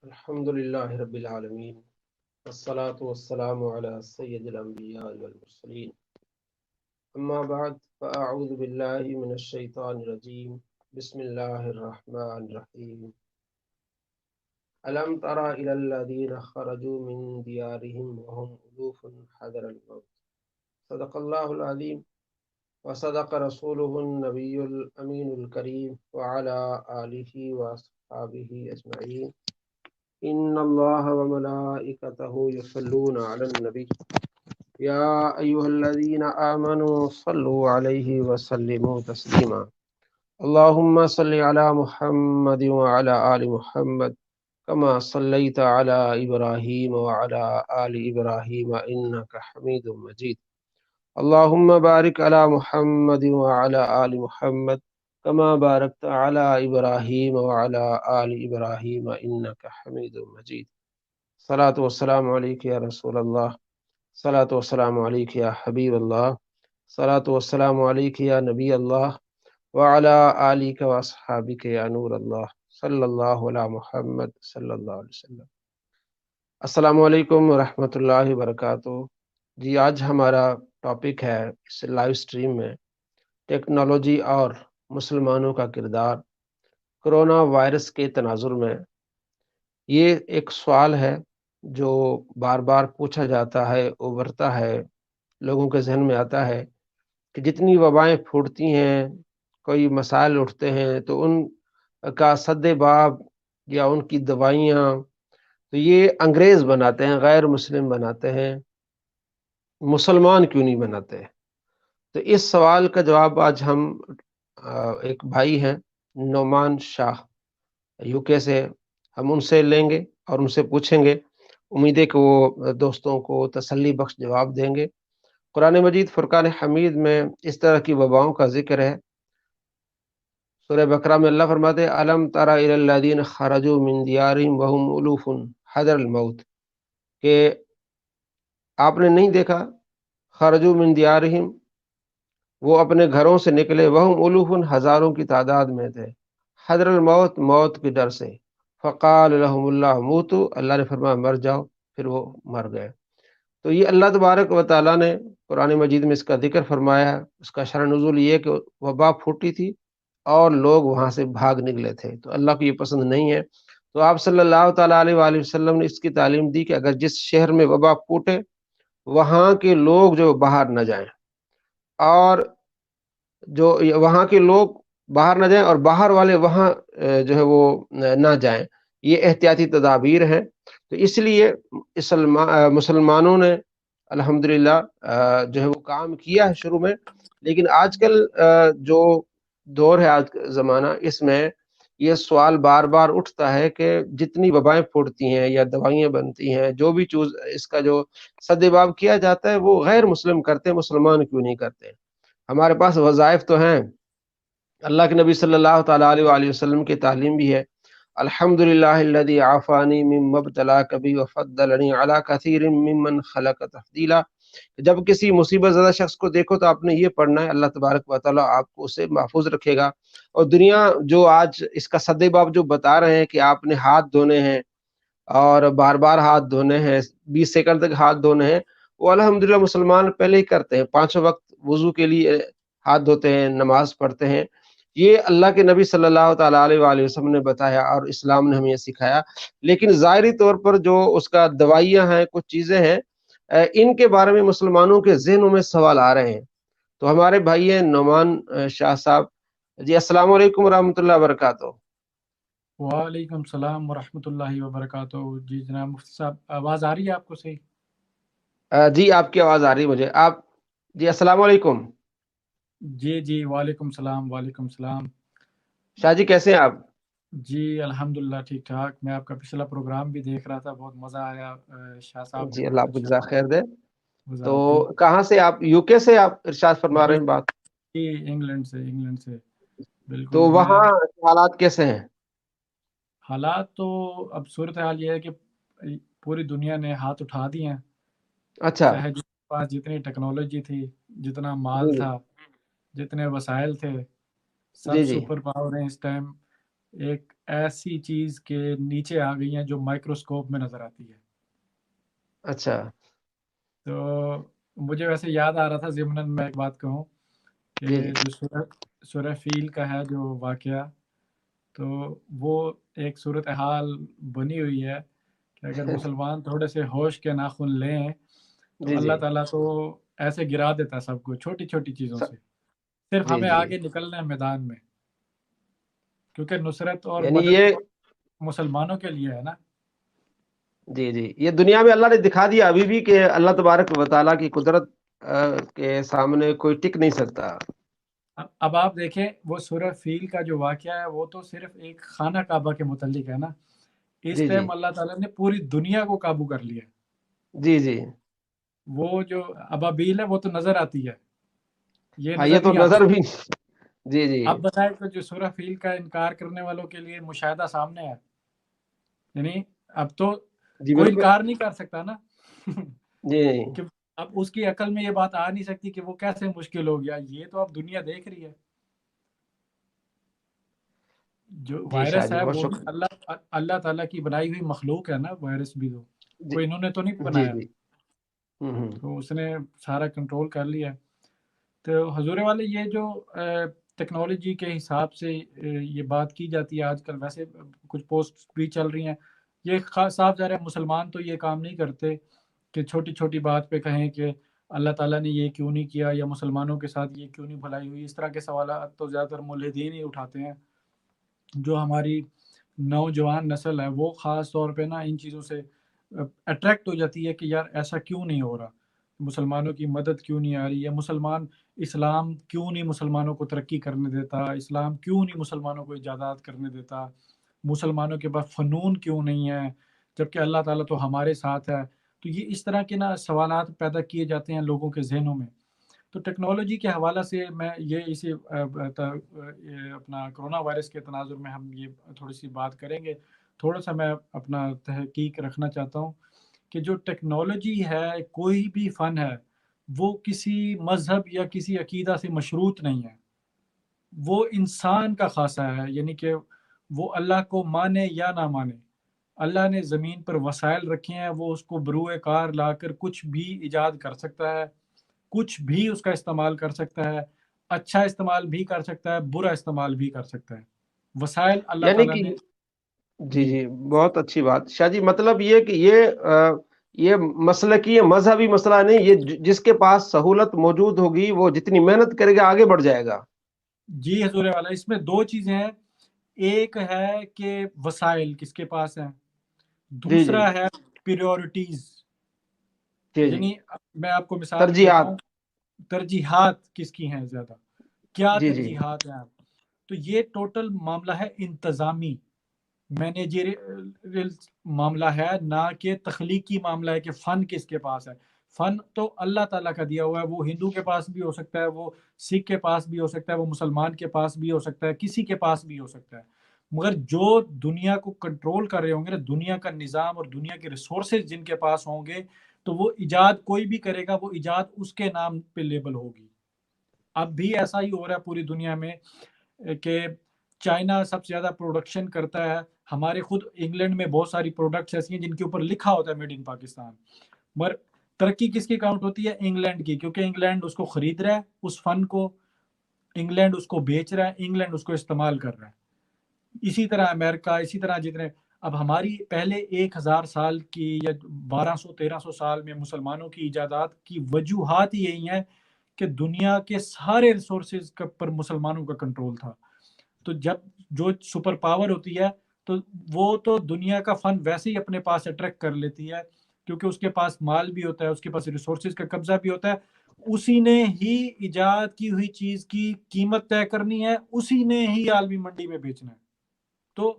الحمد لله رب العالمين والصلاة والسلام على سيد الأنبياء والمرسلين أما بعد فأعوذ بالله من الشيطان الرجيم بسم الله الرحمن الرحيم ألم تر إلى الذين خرجوا من ديارهم وهم ألوف حذر الموت صدق الله العظيم وصدق رسوله النبي الأمين الكريم وعلى آله وأصحابه أجمعين إن الله وملائكته يصلون على النبي يا أيها الذين آمنوا صلوا عليه وسلموا تسليما اللهم صل على محمد وعلى آل محمد كما صليت على إبراهيم وعلى آل إبراهيم إنك حميد مجيد اللهم بارك على محمد وعلى آل محمد كما باركت على إبراهيم وعلى آل إبراهيم إنك حميد مجيد صلاة والسلام عليك يا رسول الله صلاة والسلام عليك يا حبيب الله صلاة والسلام عليك يا نبي الله وعلى آلك وأصحابك يا نور الله صلی اللہ علی محمد صلی اللہ علیہ وسلم۔ السلام علیکم ورحمۃ اللہ وبرکاتہ۔ جی آج ہمارا ٹاپک ہے اس لائیو سٹریم میں ٹیکنالوجی اور مسلمانوں کا کردار کرونا وائرس کے تناظر میں۔ یہ ایک سوال ہے جو بار بار پوچھا جاتا ہے، ابھرتا ہے، لوگوں کے ذہن میں آتا ہے کہ جتنی وبائیں پھوٹتی ہیں، کوئی مسائل اٹھتے ہیں تو ان کا سد باب یا ان کی دوائیاں تو یہ انگریز بناتے ہیں، غیر مسلم بناتے ہیں، مسلمان کیوں نہیں بناتے؟ تو اس سوال کا جواب آج ہم ایک بھائی ہیں نعمان شاہ یو کے سے، ہم ان سے لیں گے اور ان سے پوچھیں گے۔ امید ہے کہ وہ دوستوں کو تسلی بخش جواب دیں گے۔ قرآن مجید فرقان حمید میں اس طرح کی وباؤں کا ذکر ہے۔ سورہ بقرہ میں اللہ فرماتے ہیں الم تر الی الذین خرجوا من دیارہم وهم الوف حذر الموت، کہ آپ نے نہیں دیکھا خرجوا من دیارہم، وہ اپنے گھروں سے نکلے، وهم الوف ہزاروں کی تعداد میں تھے، حذر الموت موت کے ڈر سے، فقال لهم اللہ موتوا، اللہ نے فرمایا مر جاؤ، پھر وہ مر گئے۔ تو یہ اللہ تبارک و تعالیٰ نے قرآن مجید میں اس کا ذکر فرمایا ہے۔ اس کا شرح نزول یہ کہ وبا پھوٹی تھی اور لوگ وہاں سے بھاگ نکلے تھے، تو اللہ کو یہ پسند نہیں ہے۔ تو آپ صلی اللہ تعالیٰ علیہ وآلہ وسلم نے اس کی تعلیم دی کہ اگر جس شہر میں وبا پھوٹے وہاں کے لوگ جو باہر نہ جائیں، اور جو وہاں کے لوگ باہر نہ جائیں اور باہر والے وہاں جو ہے وہ نہ جائیں، یہ احتیاطی تدابیر ہیں۔ تو اس لیے مسلمانوں نے الحمدللہ جو ہے وہ کام کیا ہے شروع میں، لیکن آج کل جو دور ہے، آج کا زمانہ، اس میں یہ سوال بار بار اٹھتا ہے کہ جتنی وبائیں پھوٹتی ہیں یا دوائیاں بنتی ہیں، جو بھی چیز اس کا جو سدباب کیا جاتا ہے وہ غیر مسلم کرتے ہیں، مسلمان کیوں نہیں کرتے؟ ہمارے پاس وظائف تو ہیں، اللہ کے نبی صلی اللہ تعالیٰ علیہ وآلہ وسلم کی تعلیم بھی ہے الحمدللہ الذی عافانی مما ابتلاک بہ وفضلنی علی کثیر ممن خلق تفضیلا۔ جب کسی مصیبت زدہ شخص کو دیکھو تو آپ نے یہ پڑھنا ہے، اللہ تبارک و تعالیٰ آپ کو اسے محفوظ رکھے گا۔ اور دنیا جو آج اس کا سدباب جو بتا رہے ہیں کہ آپ نے ہاتھ دھونے ہیں اور بار بار ہاتھ دھونے ہیں، 20 سیکنڈ تک ہاتھ دھونے ہیں، وہ الحمدللہ مسلمان پہلے ہی کرتے ہیں، 5 وقت وضو کے لیے ہاتھ دھوتے ہیں، نماز پڑھتے ہیں۔ یہ اللہ کے نبی صلی اللہ تعالیٰ علیہ وآلہ وسلم نے بتایا اور اسلام نے ہمیں یہ سکھایا۔ لیکن ظاہری طور پر جو اس کا دوائیاں ہیں، کچھ چیزیں ہیں، ان کے بارے میں مسلمانوں کے ذہنوں میں سوال آ رہے ہیں۔ تو ہمارے بھائی ہیں نعمان شاہ صاحب، جی السلام علیکم ورحمۃ اللہ وبرکاتہ۔ وعلیکم السلام ورحمۃ اللہ وبرکاتہ۔ جی جناب مفتی صاحب، آواز آ رہی ہے آپ کو صحیح؟ جی آپ کی آواز آ رہی ہے مجھے۔ آپ جی السلام علیکم۔ جی وعلیکم السلام، وعلیکم السلام۔ شاہ جی کیسے ہیں آپ؟ جی الحمدللہ ٹھیک ٹھاک۔ میں آپ کا پچھلا پروگرام بھی دیکھ رہا تھا، بہت مزہ آیا۔ شاہ صاحب نے جی اللہ بہت آپ کو اچھا جزاک خیر دے۔ تو وضاحت دی۔ کہاں سے آپ؟ یو کے سے آپ ارشاد فرما رہے جی ہیں بات؟ انگلینڈ سے تو بالکل۔ وہاں حالات کیسے ہیں؟ حالات تو اب صورتحال یہ ہے کہ پوری دنیا نے ہاتھ اٹھا دیے ہیں۔ اچھا چاہے جس کے پاس جتنی ٹیکنالوجی تھی، جتنا مال جی تھا، جتنے وسائل تھے، جی سب جی سپر پاور ہیں اس ٹائم۔ ایک ایسی چیز کے نیچے آ گئی ہیں جو مائکروسکوپ میں نظر آتی ہے. اچھا. تو مجھے ویسے یاد آ رہا تھا ضمناً میں ایک بات کہوں جی کہ جی. جو سورہ فیل کا ہے جو واقعہ، تو وہ ایک صورتحال بنی ہوئی ہے کہ اگر مسلمان تھوڑے سے ہوش کے ناخن لیں تو جی جی. اللہ تعالیٰ تو ایسے گرا دیتا ہے سب کو چھوٹی چھوٹی چیزوں سے. صرف جی ہمیں جی. آگے نکلنا ہے میدان میں، کیونکہ نصرت اور یعنی مدد یہ، تو مسلمانوں کے لیے ہے نا. جی جی، یہ دنیا میں اللہ نے دکھا دیا ابھی بھی کہ اللہ تبارک و تعالیٰ کی قدرت کے سامنے کوئی ٹک نہیں سکتا. اب آپ دیکھیں وہ سورہ فیل کا جو واقعہ ہے وہ تو صرف ایک خانہ کعبہ کے متعلق ہے نا. اس جی جی. ٹائم اللہ تعالیٰ نے پوری دنیا کو قابو کر لیا. جی جی. وہ جو ابابیل ہے وہ تو نظر آتی ہے، یہ ہاں، یہ نظر تو نہیں نظر آتی. بھی. جی جی. اب بتائیں تو جو سورہ فیل کا انکار کرنے والوں کے لیے مشاہدہ سامنے ہے، یعنی اب تو جی کوئی بالکل. انکار نہیں کر سکتا نا. جی کہ اب اس کی عقل میں یہ بات آ نہیں سکتی کہ وہ کیسے مشکل ہو گیا. یہ تو اب دنیا دیکھ رہی ہے. جو جی شاہ وائرس جی، ہے بہت وہ بھی شکریہ. اللہ تعالیٰ کی بنائی ہوئی مخلوق ہے نا. وائرس بھی تو جی کوئی انہوں نے تو نہیں جی. بنایا، جی. ہوں. تو اس نے سارا کنٹرول کر لیا. تو حضور والے یہ جو ٹیکنالوجی کے حساب سے یہ بات کی جاتی ہے آج کل، ویسے کچھ پوسٹ بھی چل رہی ہیں، یہ صاف ظاہر ہے مسلمان تو یہ کام نہیں کرتے کہ چھوٹی چھوٹی بات پہ کہیں کہ اللہ تعالیٰ نے یہ کیوں نہیں کیا یا مسلمانوں کے ساتھ یہ کیوں نہیں بھلائی ہوئی. اس طرح کے سوالات تو زیادہ تر ملحدین ہی اٹھاتے ہیں. جو ہماری نوجوان نسل ہے وہ خاص طور پہ نا ان چیزوں سے اٹریکٹ ہو جاتی ہے کہ یار ایسا کیوں نہیں ہو رہا، مسلمانوں کی مدد کیوں نہیں آ رہی ہے، اسلام کیوں نہیں مسلمانوں کو ترقی کرنے دیتا، اسلام کیوں نہیں مسلمانوں کو ایجادات کرنے دیتا، مسلمانوں کے پاس فنون کیوں نہیں ہے جبکہ اللہ تعالیٰ تو ہمارے ساتھ ہے. تو یہ اس طرح کے نا سوالات پیدا کیے جاتے ہیں لوگوں کے ذہنوں میں. تو ٹیکنالوجی کے حوالہ سے میں یہ اسی اپنا کرونا وائرس کے تناظر میں ہم یہ تھوڑی سی بات کریں گے. تھوڑا سا میں اپنا تحقیق رکھنا چاہتا ہوں کہ جو ٹیکنالوجی ہے، کوئی بھی فن ہے، وہ کسی مذہب یا کسی عقیدہ سے مشروط نہیں ہے. وہ انسان کا خاصہ ہے، یعنی کہ وہ اللہ کو مانے یا نہ مانے. اللہ نے زمین پر وسائل رکھے ہیں، وہ اس کو بروئے کار لا کر کچھ بھی ایجاد کر سکتا ہے، کچھ بھی اس کا استعمال کر سکتا ہے. اچھا استعمال بھی کر سکتا ہے، برا استعمال بھی کر سکتا ہے. وسائل اللہ یعنی تعالیٰ کہ، نے. جی جی جی، بہت اچھی بات شاہ جی. مطلب یہ کہ یہ مسلکی یہ مذہبی مسئلہ نہیں، یہ جس کے پاس سہولت موجود ہوگی وہ جتنی محنت کرے گا آگے بڑھ جائے گا. جی حضور والا، اس میں دو چیزیں ہیں. ایک ہے کہ وسائل کس کے پاس ہیں، جی جی. دوسرا ہے پریورٹیز. جی جی. یعنی میں آپ کو مثال دیتا ترجیحات. ہوں، ترجیحات کس کی ہیں زیادہ، کیا جی جی. ترجیحات ہیں. تو یہ ٹوٹل معاملہ ہے انتظامی مینیجریل معاملہ ہے، نہ کہ تخلیقی معاملہ ہے کہ فن کس کے پاس ہے. فن تو اللہ تعالیٰ کا دیا ہوا ہے، وہ ہندو کے پاس بھی ہو سکتا ہے، وہ سکھ کے پاس بھی ہو سکتا ہے، وہ مسلمان کے پاس بھی ہو سکتا ہے، کسی کے پاس بھی ہو سکتا ہے. مگر جو دنیا کو کنٹرول کر رہے ہوں گے نا، دنیا کا نظام اور دنیا کے ریسورسز جن کے پاس ہوں گے، تو وہ ایجاد کوئی بھی کرے گا، وہ ایجاد اس کے نام پہ لیبل ہوگی. اب بھی ایسا ہی ہو رہا ہے پوری دنیا میں کہ چائنا سب سے زیادہ پروڈکشن کرتا ہے. ہمارے خود انگلینڈ میں بہت ساری پروڈکٹس ایسی ہیں جن کے اوپر لکھا ہوتا ہے میڈ ان پاکستان، مگر ترقی کس کی کاؤنٹ ہوتی ہے؟ انگلینڈ کی، کیونکہ انگلینڈ اس کو خرید رہا ہے، اس فن کو انگلینڈ اس کو بیچ رہا ہے، انگلینڈ اس کو استعمال کر رہا ہے. اسی طرح امریکہ، اسی طرح جتنے اب ہماری پہلے 1000 سال کی یا 1200-1300 سال میں مسلمانوں کی ایجادات کی وجوہات ہی یہی ہیں کہ دنیا کے سارے ریسورسز پر مسلمانوں کا کنٹرول تھا. تو جب جو سپر پاور ہوتی ہے تو وہ تو دنیا کا فن ویسے ہی اپنے پاس اٹریکٹ کر لیتی ہے، کیونکہ اس کے پاس مال بھی ہوتا ہے، اس کے پاس ریسورسز کا قبضہ بھی ہوتا ہے. اسی نے ہی ایجاد کی ہوئی چیز کی قیمت طے کرنی ہے، اسی نے ہی عالمی منڈی میں بیچنا ہے. تو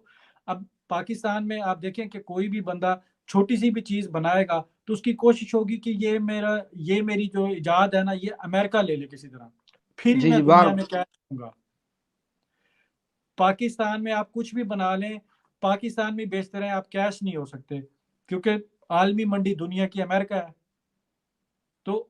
اب پاکستان میں آپ دیکھیں کہ کوئی بھی بندہ چھوٹی سی بھی چیز بنائے گا تو اس کی کوشش ہوگی کہ یہ میری جو ایجاد ہے نا، یہ امریکہ لے لے کسی طرح، پھر ہی جی میں جی. دنیا میں کیا کروں گا. پاکستان میں آپ کچھ بھی بنا لیں، پاکستان میں بیچتے رہیں، آپ کیش نہیں ہو سکتے، کیونکہ عالمی منڈی دنیا کی امریکہ ہے. تو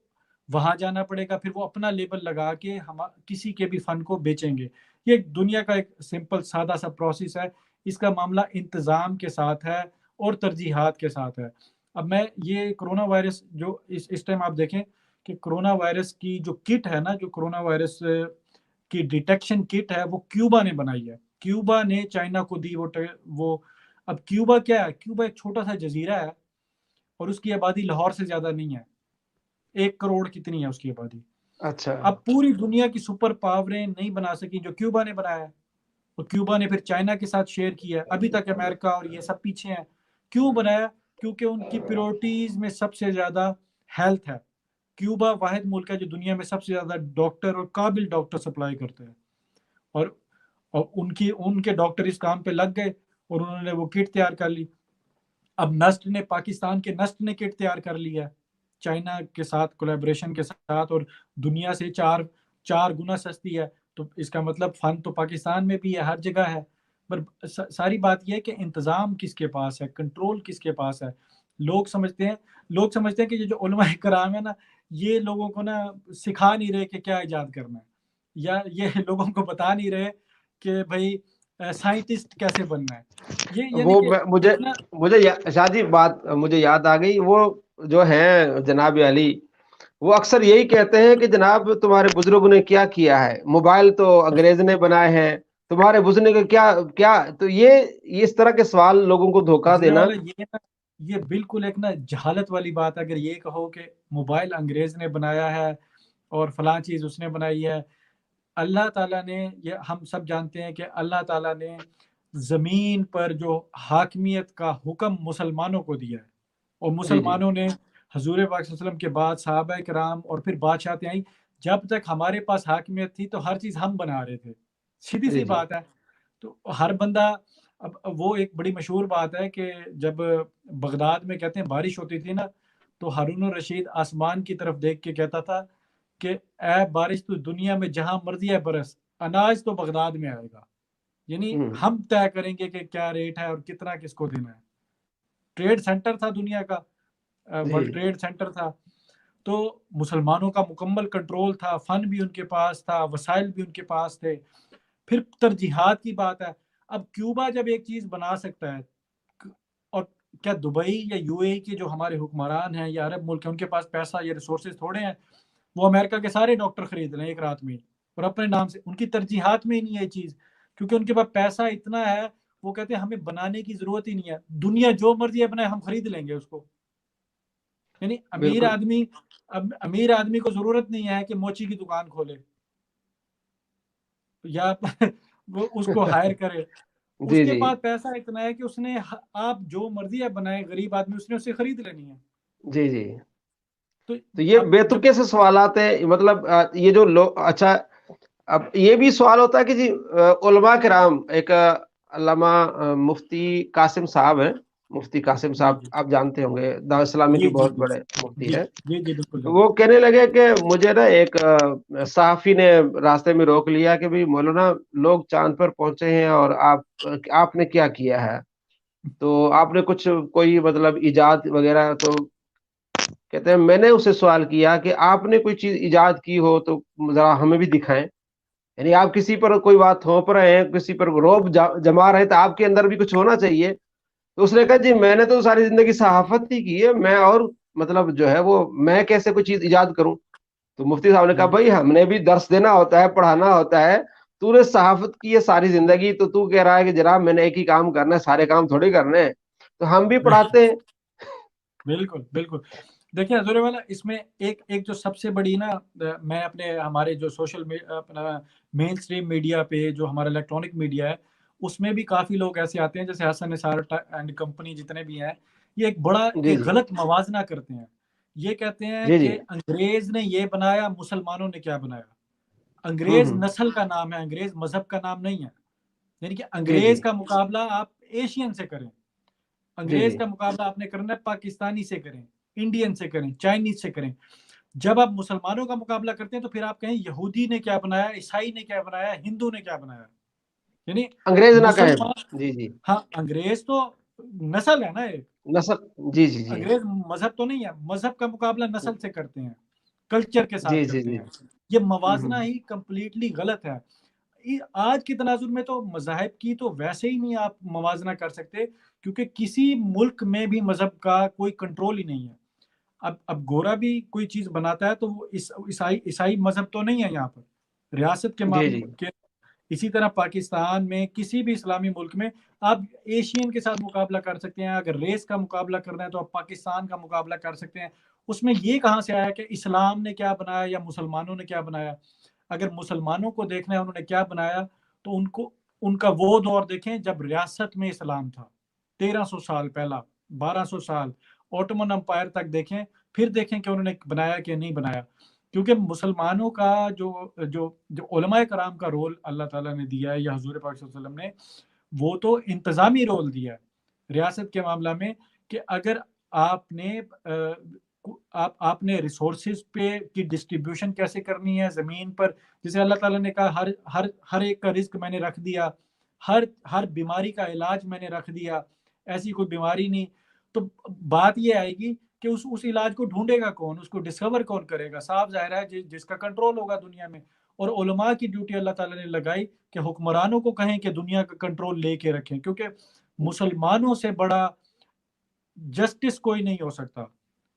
وہاں جانا پڑے گا، پھر وہ اپنا لیبل لگا کے ہم کسی کے بھی فن کو بیچیں گے. یہ ایک دنیا کا ایک سمپل سادہ سا پروسیس ہے. اس کا معاملہ انتظام کے ساتھ ہے اور ترجیحات کے ساتھ ہے. اب میں یہ کرونا وائرس جو اس ٹائم آپ دیکھیں کہ کرونا وائرس کی جو کٹ ہے نا، جو کرونا وائرس کی ڈیٹیکشن کٹ ہے، وہ کیوبا نے بنائی ہے. کیوبا نے چائنا کو دی وہ اب کیوبا کیا ہے؟ کیوبا ایک چھوٹا سا جزیرہ ہے اور اس کی آبادی لاہور سے زیادہ نہیں ہے. 1 کروڑ کتنی ہے اس کی آبادی. اچھا. اب پوری دنیا کی سپر پاوریں نہیں بنا سکی جو کیوبا نے بنایا ہے، اور کیوبا نے پھر چائنا کے ساتھ شیئر کیا ہے. ابھی تک امریکہ اور یہ سب پیچھے ہیں. کیوں بنایا؟ کیونکہ ان کی پریورٹیز میں سب سے زیادہ ہیلتھ ہے. کیوبا واحد ملک ہے جو دنیا میں سب سے زیادہ ڈاکٹر اور قابل ڈاکٹر سپلائی کرتے ہیں، اور ان کے ڈاکٹر اس کام پہ لگ گئے اور انہوں نے وہ کٹ تیار کر لی. اب نسٹ نے، پاکستان کے نسٹ نے کٹ تیار کر لی ہے چائنا کے ساتھ کولیبریشن کے ساتھ، اور دنیا سے 4 گنا سستی ہے. تو اس کا مطلب فن تو پاکستان میں بھی ہے، ہر جگہ ہے. پر ساری بات یہ ہے کہ انتظام کس کے پاس ہے، کنٹرول کس کے پاس ہے. لوگ سمجھتے ہیں کہ یہ جو علماء کرام ہے نا، یہ لوگوں کو نا سکھا نہیں رہے کہ کیا ایجاد کرنا ہے، یا یہ لوگوں کو بتا نہیں رہے کہ بھائی سائنٹسٹ کیسے بننا ہے. یہ یعنی وہ کہ اتنا مجھے شاہ جی بات مجھے یاد آ گئی. وہ جو ہیں جناب علی، وہ اکثر یہی کہتے ہیں کہ جناب تمہارے بزرگوں نے کیا کیا ہے، موبائل تو انگریز نے بنائے ہیں، تمہارے بزرگ نے کیا. تو یہ اس طرح کے سوال لوگوں کو دھوکہ حضرت دینا. والا یہ بالکل ایک نا جہالت والی بات ہے. اگر یہ کہو کہ موبائل انگریز نے بنایا ہے اور فلاں چیز اس نے بنائی ہے، اللہ تعالیٰ نے، یہ ہم سب جانتے ہیں کہ اللہ تعالیٰ نے زمین پر جو حاکمیت کا حکم مسلمانوں کو دیا ہے، اور جی جی مسلمانوں نے حضور پاک صلی اللہ علیہ وسلم کے بعد صحابہ کرام اور پھر بادشاہتیں آئیں. جب تک ہمارے پاس حاکمیت تھی تو ہر چیز ہم بنا رہے تھے. سیدھی جی سی جی بات ہے. تو ہر بندہ، اب وہ ایک بڑی مشہور بات ہے کہ جب بغداد میں کہتے ہیں بارش ہوتی تھی نا، تو ہارون الرشید آسمان کی طرف دیکھ کے کہتا تھا کہ اے بارش تو دنیا میں جہاں مرضی ہے برس، اناج تو بغداد میں آئے گا. یعنی ہم طے کریں گے کہ کیا ریٹ ہے اور کتنا کس کو دینا ہے. ٹریڈ سینٹر تھا دنیا کا، ورلڈ ٹریڈ سینٹر تھا. تو مسلمانوں کا مکمل کنٹرول تھا، فن بھی ان کے پاس تھا، وسائل بھی ان کے پاس تھے. پھر ترجیحات کی بات ہے. اب کیوبا جب ایک چیز بنا سکتا ہے، اور کیا دبئی یا یو اے کے جو ہمارے حکمران ہیں یا عرب ملک ہیں ان کے پاس پیسہ یا ریسورسز تھوڑے ہیں؟ وہ امریکہ کے سارے ڈاکٹر خرید لیں ایک رات میں اور اپنے نام سے. ان کی ترجیحات میں ہی نہیں ہے یہ چیز، کیونکہ ان کے پاس پیسہ اتنا ہے. وہ کہتے ہیں ہمیں بنانے کی ضرورت ہی نہیں ہے، دنیا جو مرضی ہے بنائے، ہم خرید لیں گے اس کو. یعنی بالکل. امیر آدمی کو ضرورت نہیں ہے کہ موچی کی دکان کھولے یا وہ اس کو ہائر کرے. اس جی کے جی پاس پیسہ اتنا ہے کہ اس نے، آپ جو مرضی ہے بنائے، غریب آدمی اس نے اسے خرید لینی ہے. جی جی تو تو یہ اب بے جب تکے سے سوالات ہیں. مطلب یہ جو لوگ، اچھا اب یہ بھی سوال ہوتا ہے کہ جی علماء کرام، ایک علامہ مفتی قاسم صاحب ہیں، مفتی قاسم جی صاحب جی آپ جانتے ہوں گے، دعوت اسلامی کے جی جی بہت جی بڑے مفتی جی ہیں. جی جی بالکل وہ جناب. کہنے لگے کہ مجھے نا ایک صحافی نے راستے میں روک لیا کہ بھئی مولانا لوگ چاند پر پہنچے ہیں اور آپ نے کیا کیا ہے، تو آپ نے کچھ کوئی مطلب ایجاد وغیرہ. تو کہتے ہیں میں نے اسے سوال کیا کہ آپ نے کوئی چیز ایجاد کی ہو تو ذرا ہمیں بھی دکھائیں. یعنی آپ کسی پر کوئی بات تھوپ رہے ہیں، کسی پر روب جما رہے ہیں، تو آپ کے اندر بھی کچھ ہونا چاہیے. تو اس نے کہا جی میں نے تو ساری زندگی صحافت ہی کی ہے، میں اور مطلب جو ہے وہ میں کیسے کوئی چیز ایجاد کروں. تو مفتی صاحب نے کہا بھائی ہم نے بھی درس دینا ہوتا ہے، پڑھانا ہوتا ہے. تو نے صحافت کی ہے ساری زندگی، تو کہہ رہا ہے کہ جناب میں نے ایک ہی کام کرنا ہے، سارے کام تھوڑی کرنے ہیں. تو ہم بھی پڑھاتے ہیں. بالکل بالکل. دیکھیں حضور والا، اس میں ایک جو سب سے بڑی نا، میں اپنے ہمارے جو سوشل اپنا مین اسٹریم میڈیا پہ جو ہمارا الیکٹرانک میڈیا ہے، اس میں بھی کافی لوگ ایسے آتے ہیں جیسے حسن نثار اینڈ کمپنی جتنے بھی ہیں، یہ ایک بڑا جی ایک جی غلط موازنہ کرتے ہیں. یہ کہتے ہیں جی جی کہ انگریز نے یہ بنایا، مسلمانوں نے کیا بنایا. انگریز ہوں نسل کا نام ہے، انگریز مذہب کا نام نہیں ہے. یعنی کہ جی جی انگریز کا مقابلہ آپ ایشین سے کریں، جی انگریز جی کا مقابلہ آپ نے کرنا ہے پاکستانی سے کریں، انڈین سے کریں، چائنیز سے کریں. جب آپ مسلمانوں کا مقابلہ کرتے ہیں تو پھر آپ کہیں یہودی نے کیا بنایا، عیسائی نے کیا بنایا، ہندو نے کیا بنایا. یعنی انگریز نہ کہیں. مسلمان، جی جی ہاں انگریز تو نسل ہے نا ایک، نسل. جی جی جی انگریز مذہب تو نہیں ہے. مذہب کا مقابلہ نسل سے کرتے ہیں، کلچر کے جی ساتھ جی کرتے جی ہیں. یہ موازنہ ہی کمپلیٹلی غلط ہے. آج کے تناظر میں تو مذاہب کی تو ویسے ہی نہیں آپ موازنہ کر سکتے، کیونکہ کسی ملک میں بھی مذہب کا کوئی کنٹرول ہی نہیں ہے۔ اب گورا بھی کوئی چیز بناتا ہے تو وہ عیسائی مذہب تو نہیں ہے یہاں پر ریاست کے جی جی کے اسی طرح پاکستان میں کسی بھی اسلامی ملک میں آپ ایشین کے ساتھ مقابلہ کر سکتے ہیں، اگر ریس کا مقابلہ کرنا ہے تو آپ پاکستان کا مقابلہ کر سکتے ہیں۔ اس میں یہ کہاں سے آیا کہ اسلام نے کیا بنایا یا مسلمانوں نے کیا بنایا؟ اگر مسلمانوں کو دیکھنا ہے انہوں نے کیا بنایا تو ان کا وہ دور دیکھیں جب ریاست میں اسلام تھا، 1300 سال پہلا، 1200 سال اوٹومن امپائر تک دیکھیں، پھر دیکھیں کہ انہوں نے بنایا کہ نہیں بنایا۔ کیونکہ مسلمانوں کا جو علماء کرام کا رول اللہ تعالیٰ نے دیا ہے یا حضور پاک صلی اللہ علیہ وسلم نے، وہ تو انتظامی رول دیا ہے ریاست کے معاملہ میں، کہ اگر آپ نے ریسورسز پہ کی ڈسٹریبیوشن کیسے کرنی ہے زمین پر، جسے اللہ تعالیٰ نے کہا ہر ایک کا رزق میں نے رکھ دیا، ہر بیماری کا علاج میں نے رکھ دیا، ایسی کوئی بیماری نہیں، تو بات یہ آئے گی کہ اس علاج کو ڈھونڈے گا کون، اس کو ڈسکور کون کرے گا؟ صاف ظاہر ہے جس کا کنٹرول ہوگا دنیا میں۔ اور علماء کی ڈیوٹی اللہ تعالیٰ نے لگائی کہ حکمرانوں کو کہیں کہ دنیا کا کنٹرول لے کے رکھیں، کیونکہ مسلمانوں سے بڑا جسٹس کوئی نہیں ہو سکتا،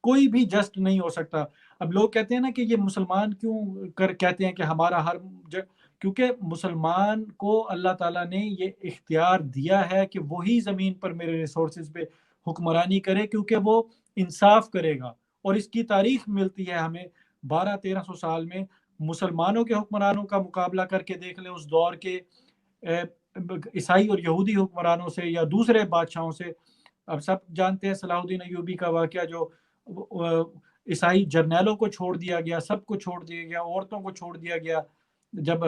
کوئی بھی جسٹ نہیں ہو سکتا۔ اب لوگ کہتے ہیں نا کہ یہ مسلمان کیوں کہتے ہیں کہ ہمارا کیونکہ مسلمان کو اللہ تعالیٰ نے یہ اختیار دیا ہے کہ وہی زمین پر میرے ریسورسز پہ حکمرانی کرے، کیونکہ وہ انصاف کرے گا۔ اور اس کی تاریخ ملتی ہے ہمیں 1200-1300 سال میں، مسلمانوں کے حکمرانوں کا مقابلہ کر کے دیکھ لیں اس دور کے عیسائی اور یہودی حکمرانوں سے یا دوسرے بادشاہوں سے۔ اب سب جانتے ہیں صلاح الدین ایوبی کا واقعہ، جو عیسائی جرنیلوں کو چھوڑ دیا گیا، سب کو چھوڑ دیا گیا، عورتوں کو چھوڑ دیا گیا جب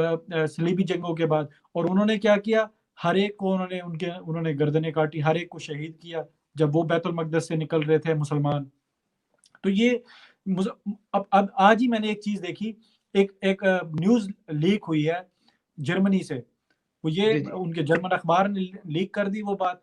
صلیبی جنگوں کے بعد، اور انہوں نے کیا کیا؟ ہر ایک کو انہوں نے گردنیں کاٹی، ہر ایک کو شہید کیا جب وہ بیت المقدس سے نکل رہے تھے مسلمان۔ تو یہ اب آج ہی میں نے ایک چیز دیکھی، ایک نیوز لیک ہوئی ہے جرمنی سے، وہ یہ جی جی ان کے جرمن اخبار نے لیک کر دی وہ بات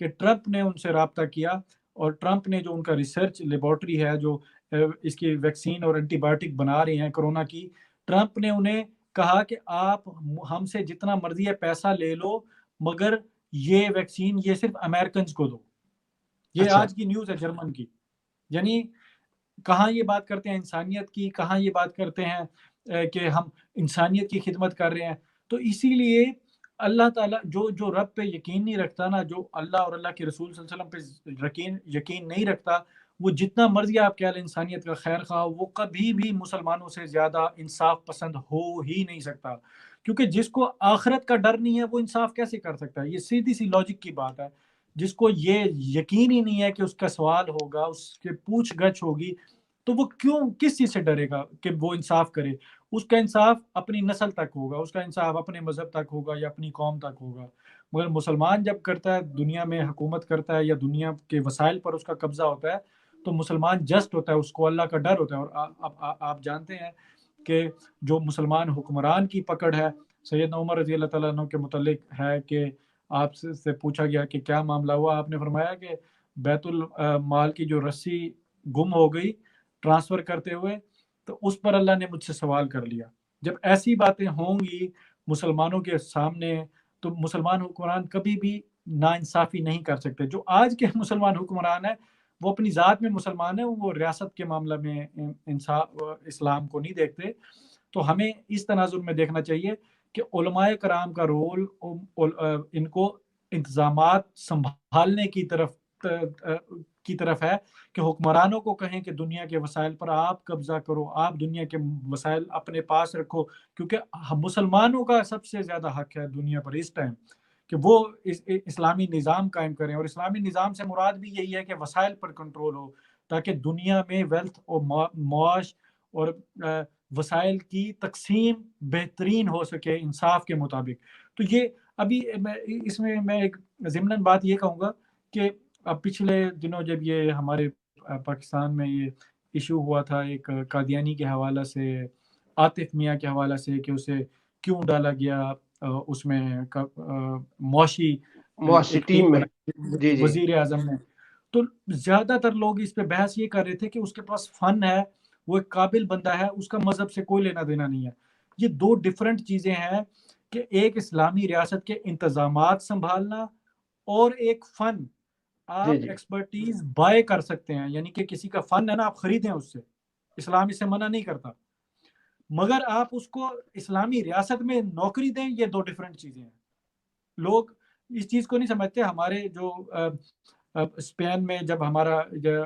کہ ٹرمپ نے ان سے رابطہ کیا، اور ٹرمپ نے جو ان کا ریسرچ لیبارٹری ہے جو اس کی ویکسین اور اینٹی بایوٹک بنا رہے ہیں کرونا کی، ٹرمپ نے انہیں کہا کہ آپ ہم سے جتنا مرضی ہے پیسہ لے لو، مگر یہ ویکسین یہ صرف امریکنز کو دو۔ یہ اچھا آج کی نیوز ہے جرمن کی۔ یعنی کہاں یہ بات کرتے ہیں انسانیت کی، کہاں یہ بات کرتے ہیں کہ ہم انسانیت کی خدمت کر رہے ہیں۔ تو اسی لیے اللہ تعالیٰ جو رب پہ یقین نہیں رکھتا نا، جو اللہ اور اللہ کے رسول صلی اللہ علیہ وسلم پہ یقین نہیں رکھتا، وہ جتنا مرضی آپ کہہ لیں انسانیت کا خیر خواہ، وہ کبھی بھی مسلمانوں سے زیادہ انصاف پسند ہو ہی نہیں سکتا، کیونکہ جس کو آخرت کا ڈر نہیں ہے وہ انصاف کیسے کر سکتا ہے؟ یہ سیدھی سی لاجک کی بات ہے۔ جس کو یہ یقین ہی نہیں ہے کہ اس کا سوال ہوگا، اس کے پوچھ گچھ ہوگی، تو وہ کس چیز سے ڈرے گا کہ وہ انصاف کرے؟ اس کا انصاف اپنی نسل تک ہوگا، اس کا انصاف اپنے مذہب تک ہوگا یا اپنی قوم تک ہوگا۔ مگر مسلمان جب کرتا ہے، دنیا میں حکومت کرتا ہے یا دنیا کے وسائل پر اس کا قبضہ ہوتا ہے، تو مسلمان جسٹ ہوتا ہے، اس کو اللہ کا ڈر ہوتا ہے۔ اور آپ جانتے ہیں کہ جو مسلمان حکمران کی پکڑ ہے، سیدنا عمر رضی اللہ تعالیٰ عنہ کے متعلق ہے کہ آپ سے پوچھا گیا کہ کیا معاملہ ہوا، آپ نے فرمایا کہ بیت المال کی جو رسی گم ہو گئی ٹرانسفر کرتے ہوئے، تو اس پر اللہ نے مجھ سے سوال کر لیا۔ جب ایسی باتیں ہوں گی مسلمانوں کے سامنے، تو مسلمان حکمران کبھی بھی ناانصافی نہیں کر سکتے۔ جو آج کے مسلمان حکمران ہیں وہ اپنی ذات میں مسلمان ہیں، وہ ریاست کے معاملہ میں اسلام کو نہیں دیکھتے۔ تو ہمیں اس تناظر میں دیکھنا چاہیے کہ علماء کرام کا رول ان کو انتظامات سنبھالنے کی طرف ہے، کہ حکمرانوں کو کہیں کہ دنیا کے وسائل پر آپ قبضہ کرو، آپ دنیا کے وسائل اپنے پاس رکھو، کیونکہ مسلمانوں کا سب سے زیادہ حق ہے دنیا پر اس ٹائم کہ وہ اسلامی نظام قائم کریں۔ اور اسلامی نظام سے مراد بھی یہی ہے کہ وسائل پر کنٹرول ہو، تاکہ دنیا میں ویلتھ اور معاش اور وسائل کی تقسیم بہترین ہو سکے انصاف کے مطابق۔ تو یہ ابھی اس میں میں ایک ضمناً بات یہ کہوں گا کہ اب پچھلے دنوں جب یہ ہمارے پاکستان میں یہ ایشو ہوا تھا ایک قادیانی کے حوالہ سے، عاطف میاں کے حوالہ سے، کہ اسے کیوں ڈالا گیا اس میں معاشی ایک ٹیم ٹیم میں۔ جی جی وزیر اعظم نے، تو زیادہ تر لوگ اس پہ بحث یہ کر رہے تھے کہ اس کے پاس فن ہے، وہ ایک قابل بندہ ہے، اس کا مذہب سے کوئی لینا دینا نہیں ہے۔ یہ دو ڈیفرنٹ چیزیں ہیں کہ ایک اسلامی ریاست کے انتظامات سنبھالنا اور ایک فن، جی آپ جی ایکسپرٹیز بائی کر سکتے ہیں، یعنی کہ کسی کا فن ہے نا، آپ خریدیں اس سے، اسلام اس سے منع نہیں کرتا، مگر آپ اس کو اسلامی ریاست میں نوکری دیں، یہ دو ڈیفرنٹ چیزیں ہیں۔ لوگ اس چیز کو نہیں سمجھتے۔ ہمارے جو اسپین میں جب ہمارا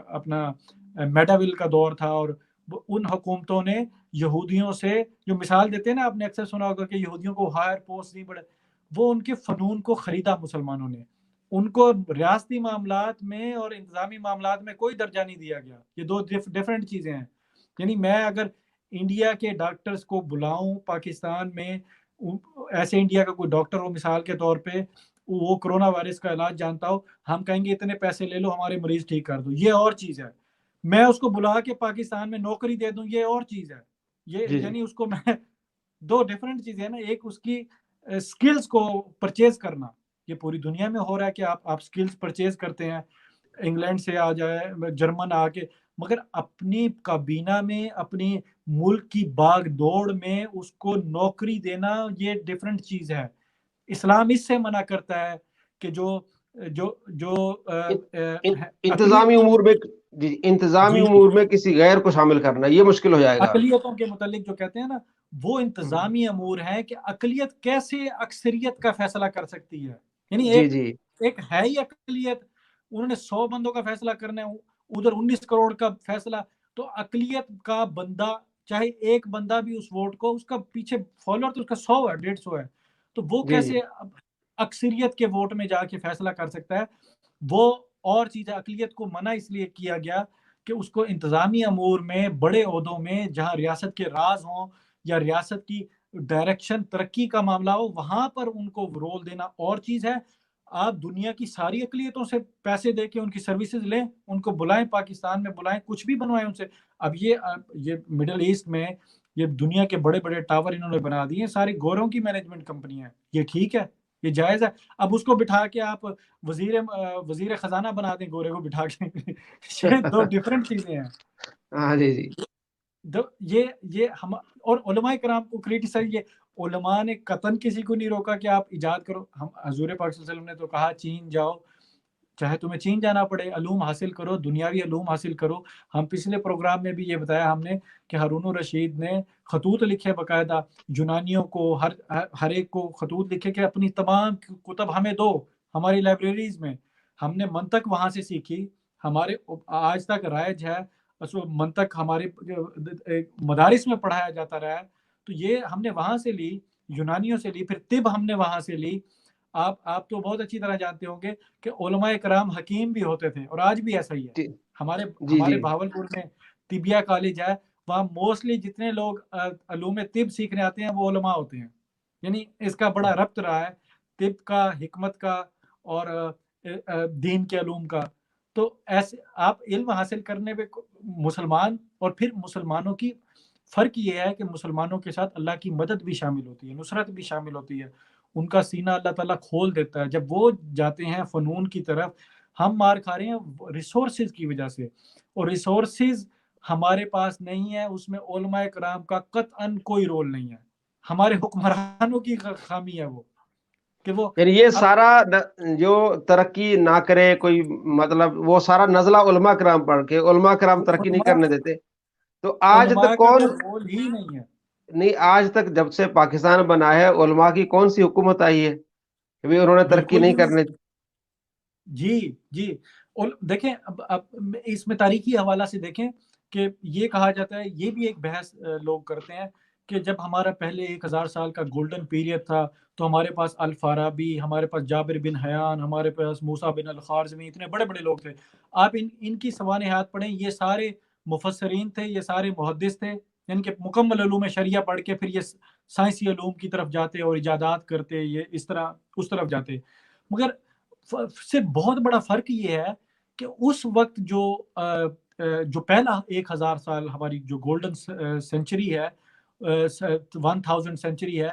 اپنا میڈاویل کا دور تھا، اور ان حکومتوں نے یہودیوں سے، جو مثال دیتے ہیں نا، آپ نے اکثر سنا ہوگا کہ یہودیوں کو ہائر پوسٹ نہیں پڑے، وہ ان کے فنون کو خریدا مسلمانوں نے، ان کو ریاستی معاملات میں اور انتظامی معاملات میں کوئی درجہ نہیں دیا گیا۔ یہ دو ڈیفرنٹ چیزیں ہیں۔ یعنی میں اگر انڈیا کے ڈاکٹرز کو بلاؤں پاکستان میں، ایسے انڈیا کا کوئی ڈاکٹر ہو مثال کے طور پہ، وہ کرونا وائرس کا علاج جانتا ہو، ہم کہیں گے اتنے پیسے لے لو ہمارے مریض ٹھیک کر دو، یہ اور چیز ہے۔ میں اس کو بلا کے پاکستان میں نوکری دے دوں، یہ اور چیز ہے۔ یہ جی یعنی اس کو میں دو ڈیفرنٹ چیزیں ہیں نا، ایک اس کی سکلز کو پرچیز کرنا، یہ پوری دنیا میں ہو رہا ہے کہ آپ سکلز پرچیز کرتے ہیں، انگلینڈ سے آ جائے، جرمن آ کے، مگر اپنی کابینہ میں، اپنی ملک کی باغ دوڑ میں اس کو نوکری دینا، یہ ڈیفرنٹ چیز ہے۔ اسلام اس سے منع کرتا ہے کہ جو جو جو انتظامی امور میں، جی انتظامی جی امور میں کسی غیر کو شامل کرنا یہ مشکل ہو جائے گا۔ اقلیتوں کے متعلق جو کہتے ہیں نا، وہ انتظامی امور ہے کہ اقلیت کیسے اکثریت کا فیصلہ کر سکتی ہے۔ یعنی جی جی ایک ہے ہی اقلیت، انہوں نے 100 بندوں کا فیصلہ کرنا ہے، ادھر 19 کروڑ کا فیصلہ، تو اقلیت کا بندہ چاہے ایک بندہ بھی اس ووٹ کو، اس کا پیچھے فالوور تو اس کا 100 ہے، 150 ہے، تو وہ جی جی کیسے اکثریت کے ووٹ میں جا کے فیصلہ کر سکتا ہے؟ وہ اور چیز ہے۔ اقلیت کو منع اس لیے کیا گیا کہ اس کو انتظامی امور میں، بڑے عہدوں میں، جہاں ریاست کے راز ہوں یا ریاست کی ڈائریکشن ترقی کا معاملہ ہو، وہاں پر ان کو رول دینا اور چیز ہے۔ آپ دنیا کی ساری اقلیتوں سے پیسے دے کے ان کی سروسز لیں، ان کو بلائیں، پاکستان میں بلائیں، کچھ بھی بنوائیں ان سے۔ اب یہ مڈل ایسٹ میں یہ دنیا کے بڑے بڑے ٹاور انہوں نے بنا دیے، ساری گوروں کی مینجمنٹ کمپنیاں ہیں، یہ ٹھیک ہے، یہ جائز ہے؟ اب اس کو بٹھا کے آپ وزیر خزانہ بنا دیں گورے کو بٹھا کے، یہ دو ڈیفرنٹ چیزیں ہیں۔ ہاں جی جی یہ ہم اور علماء کرام کو کریٹیسائز، یہ علماء نے قطن کسی کو نہیں روکا کہ آپ ایجاد کرو۔ ہم حضور پاک صلی اللہ علیہ وسلم نے تو کہا چین جاؤ، چاہے تمہیں چین جانا پڑے، علوم حاصل کرو، دنیاوی علوم حاصل کرو۔ ہم پچھلے پروگرام میں بھی یہ بتایا ہم نے کہ ہارون الرشید نے خطوط لکھے باقاعدہ یونانیوں کو، ہر ایک کو خطوط لکھے کہ اپنی تمام کتب ہمیں دو ہماری لائبریریز میں۔ ہم نے منطق وہاں سے سیکھی، ہمارے آج تک رائج ہے منطق، ہمارے مدارس میں پڑھایا جاتا رہا ہے، تو یہ ہم نے وہاں سے لی، یونانیوں سے لی، پھر طب ہم نے وہاں سے لی۔ آپ تو بہت اچھی طرح جانتے ہوں گے کہ علماء کرام حکیم بھی ہوتے تھے، اور آج بھی ایسا ہی ہے۔ جی ہمارے جی بھاولپور میں طبیہ کالج ہے، وہاں موسٹلی جتنے لوگ علوم طب سیکھنے آتے ہیں وہ علماء ہوتے ہیں۔ یعنی اس کا بڑا ربط رہا ہے طب کا، حکمت کا، اور دین کے علوم کا۔ تو ایسے آپ علم حاصل کرنے پہ مسلمان، اور پھر مسلمانوں کی فرق یہ ہے کہ مسلمانوں کے ساتھ اللہ کی مدد بھی شامل ہوتی ہے، نصرت بھی شامل ہوتی ہے، ان کا سینہ اللہ تعالیٰ کھول دیتا ہے جب وہ جاتے ہیں فنون کی طرف۔ ہم مار کھا رہے ہیں ریسورسز کی وجہ سے، اور ریسورسز ہمارے پاس نہیں ہے، اس میں علماء کرام کا قطعاً کوئی رول نہیں ہے، ہمارے حکمرانوں کی خامی ہے وہ، کہ وہ یعنی یہ اب سارا جو ترقی نہ کرے کوئی، مطلب وہ سارا نزلہ علماء کرام پڑھ کے، علماء کرام ترقی نہیں کرنے دیتے۔ تو آج علماء تک کا کون، تو رول ہی نہیں ہے۔ نہیں آج تک جب سے پاکستان بنا ہے علماء کی کون سی حکومت آئی ہے کہ بھی انہوں نے ترقی بالکل نہیں بھی نہیں۔ کرنے؟ جی جی، اور دیکھیں اب اس میں تاریخی حوالہ سے دیکھیں کہ یہ کہا جاتا ہے، یہ بھی ایک بحث لوگ کرتے ہیں کہ جب ہمارا پہلے 1000 سال کا گولڈن پیریڈ تھا تو ہمارے پاس الفارابی، ہمارے پاس جابر بن حیان، ہمارے پاس موسیٰ بن الخوارزمی، اتنے بڑے بڑے لوگ تھے۔ آپ ان کی سوانحات پڑھیں، یہ سارے مفسرین تھے، یہ سارے محدث تھے، یعنی کہ مکمل علوم شریعہ پڑھ کے پھر یہ سائنسی علوم کی طرف جاتے اور ایجادات کرتے، یہ اس طرح اس طرف جاتے۔ مگر سے بہت بڑا فرق یہ ہے کہ اس وقت جو پہلا 1000 سال ہماری جو گولڈن سینچری ہے، 1000 سینچری ہے،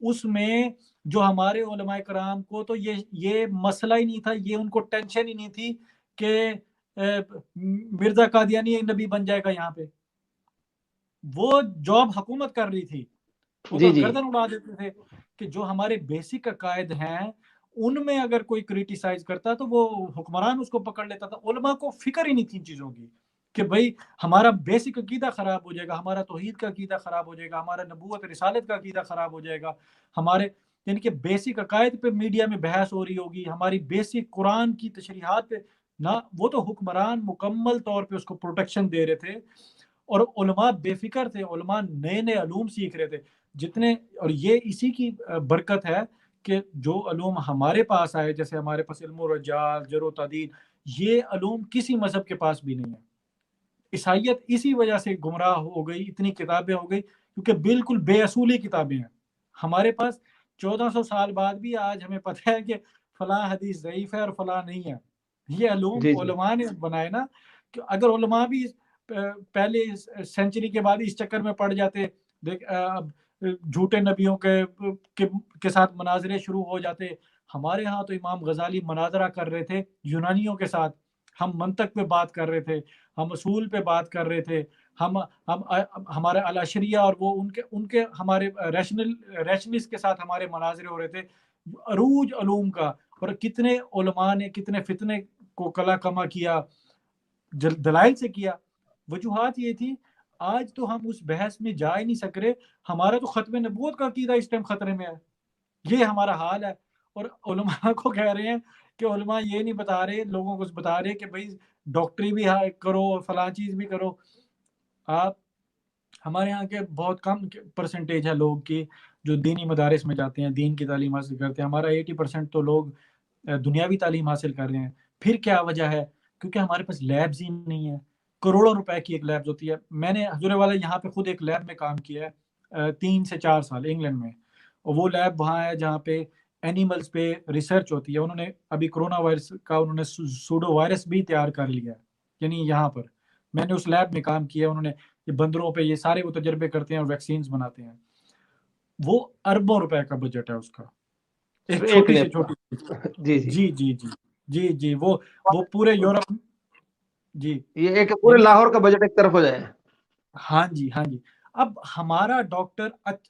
اس میں جو ہمارے علماء کرام کو تو یہ مسئلہ ہی نہیں تھا، یہ ان کو ٹینشن ہی نہیں تھی کہ مرزا قادیانی نبی بن جائے گا یہاں پہ۔ وہ جاب حکومت کر رہی تھی، وہ جی تو جی گردن اڑا دیتے تھے کہ جو ہمارے بیسک عقائد ہیں ان میں اگر کوئی کریٹیسائز کرتا تو وہ حکمران اس کو پکڑ لیتا تھا. علماء کو فکر ہی نہیں تھی ان چیزوں کی کہ بھائی ہمارا بیسک عقیدہ خراب ہو جائے گا, ہمارا توحید کا عقیدہ خراب ہو جائے گا, ہمارا نبوت رسالت کا عقیدہ خراب ہو جائے گا, ہمارے یعنی کہ بیسک عقائد پہ میڈیا میں بحث ہو رہی ہوگی, ہماری بیسک قرآن کی تشریحات پہ نہ. وہ تو حکمران مکمل طور پہ اس کو پروٹیکشن دے رہے تھے اور علماء بے فکر تھے, علماء نئے نئے علوم سیکھ رہے تھے جتنے. اور یہ اسی کی برکت ہے کہ جو علوم ہمارے پاس آئے, جیسے ہمارے پاس علم و رجال, جر و تعدیل, یہ علوم کسی مذہب کے پاس بھی نہیں ہے. عیسائیت اسی وجہ سے گمراہ ہو گئی, اتنی کتابیں ہو گئی کیونکہ بالکل بے اصولی کتابیں ہیں. ہمارے پاس 1400 سال بعد بھی آج ہمیں پتہ ہے کہ فلاں حدیث ضعیف ہے اور فلاں نہیں ہے. یہ علوم جی علماء نے بنائے نا. کہ اگر علماء بھی پہلے سینچری کے بعد اس چکر میں پڑ جاتے, جھوٹے نبیوں کے ساتھ مناظرے شروع ہو جاتے. ہمارے ہاں تو امام غزالی مناظرہ کر رہے تھے یونانیوں کے ساتھ, ہم منطق پہ بات کر رہے تھے, ہم اصول پہ بات کر رہے تھے, ہم ہمارے الاشریہ اور وہ ان کے ہمارے ریشنلسٹ کے ساتھ ہمارے مناظرے ہو رہے تھے. عروج علوم کا, اور کتنے علماء نے کتنے فتنے کو کلا کما کیا, دلائل سے کیا. وجوہات یہ تھی. آج تو ہم اس بحث میں جا ہی نہیں سک رہے. ہمارا تو ختم نبوت کا عقیدہ اس ٹائم خطرے میں ہے. یہ ہمارا حال ہے. اور علماء کو کہہ رہے ہیں کہ علماء یہ نہیں بتا رہے, لوگوں کو بتا رہے کہ بھائی ڈاکٹری بھی کرو, فلاں چیز بھی کرو. آپ ہمارے یہاں کے بہت کم پرسنٹیج ہے لوگ کی جو دینی مدارس میں جاتے ہیں, دین کی تعلیم حاصل کرتے ہیں. ہمارا 80% تو لوگ دنیاوی تعلیم حاصل کر رہے ہیں. پھر کیا وجہ ہے؟ کیونکہ ہمارے پاس لیبز ہی نہیں ہیں. کروڑوں روپے کی ایک لیب ہوتی ہے. میں نے حضور والا یہاں پہ خود ایک لیب میں کام کیا ہے 3 سے 4 سال انگلینڈ میں, اور وہ لیب وہاں ہے جہاں پہ اینیملز پہ ریسرچ ہوتی ہے. انہوں نے ابھی کرونا وائرس کا انہوں نے سوڈو وائرس بھی تیار کر لیا ہے. یعنی یہاں پر میں نے اس لیب میں کام کیا. انہوں نے یہ بندروں پہ یہ سارے وہ تجربے کرتے ہیں اور ویکسینز بناتے ہیں. وہ اربوں روپے کا بجٹ ہے اس کا, ایک چھوٹی سے چھوٹی. جی جی جی جی جی جی جی وہ پورے یورپ. جی یہ ایک پورے لاہور کا بجٹ ایک طرف ہو جائے. ہاں جی ہاں جی. اب ہمارا ڈاکٹر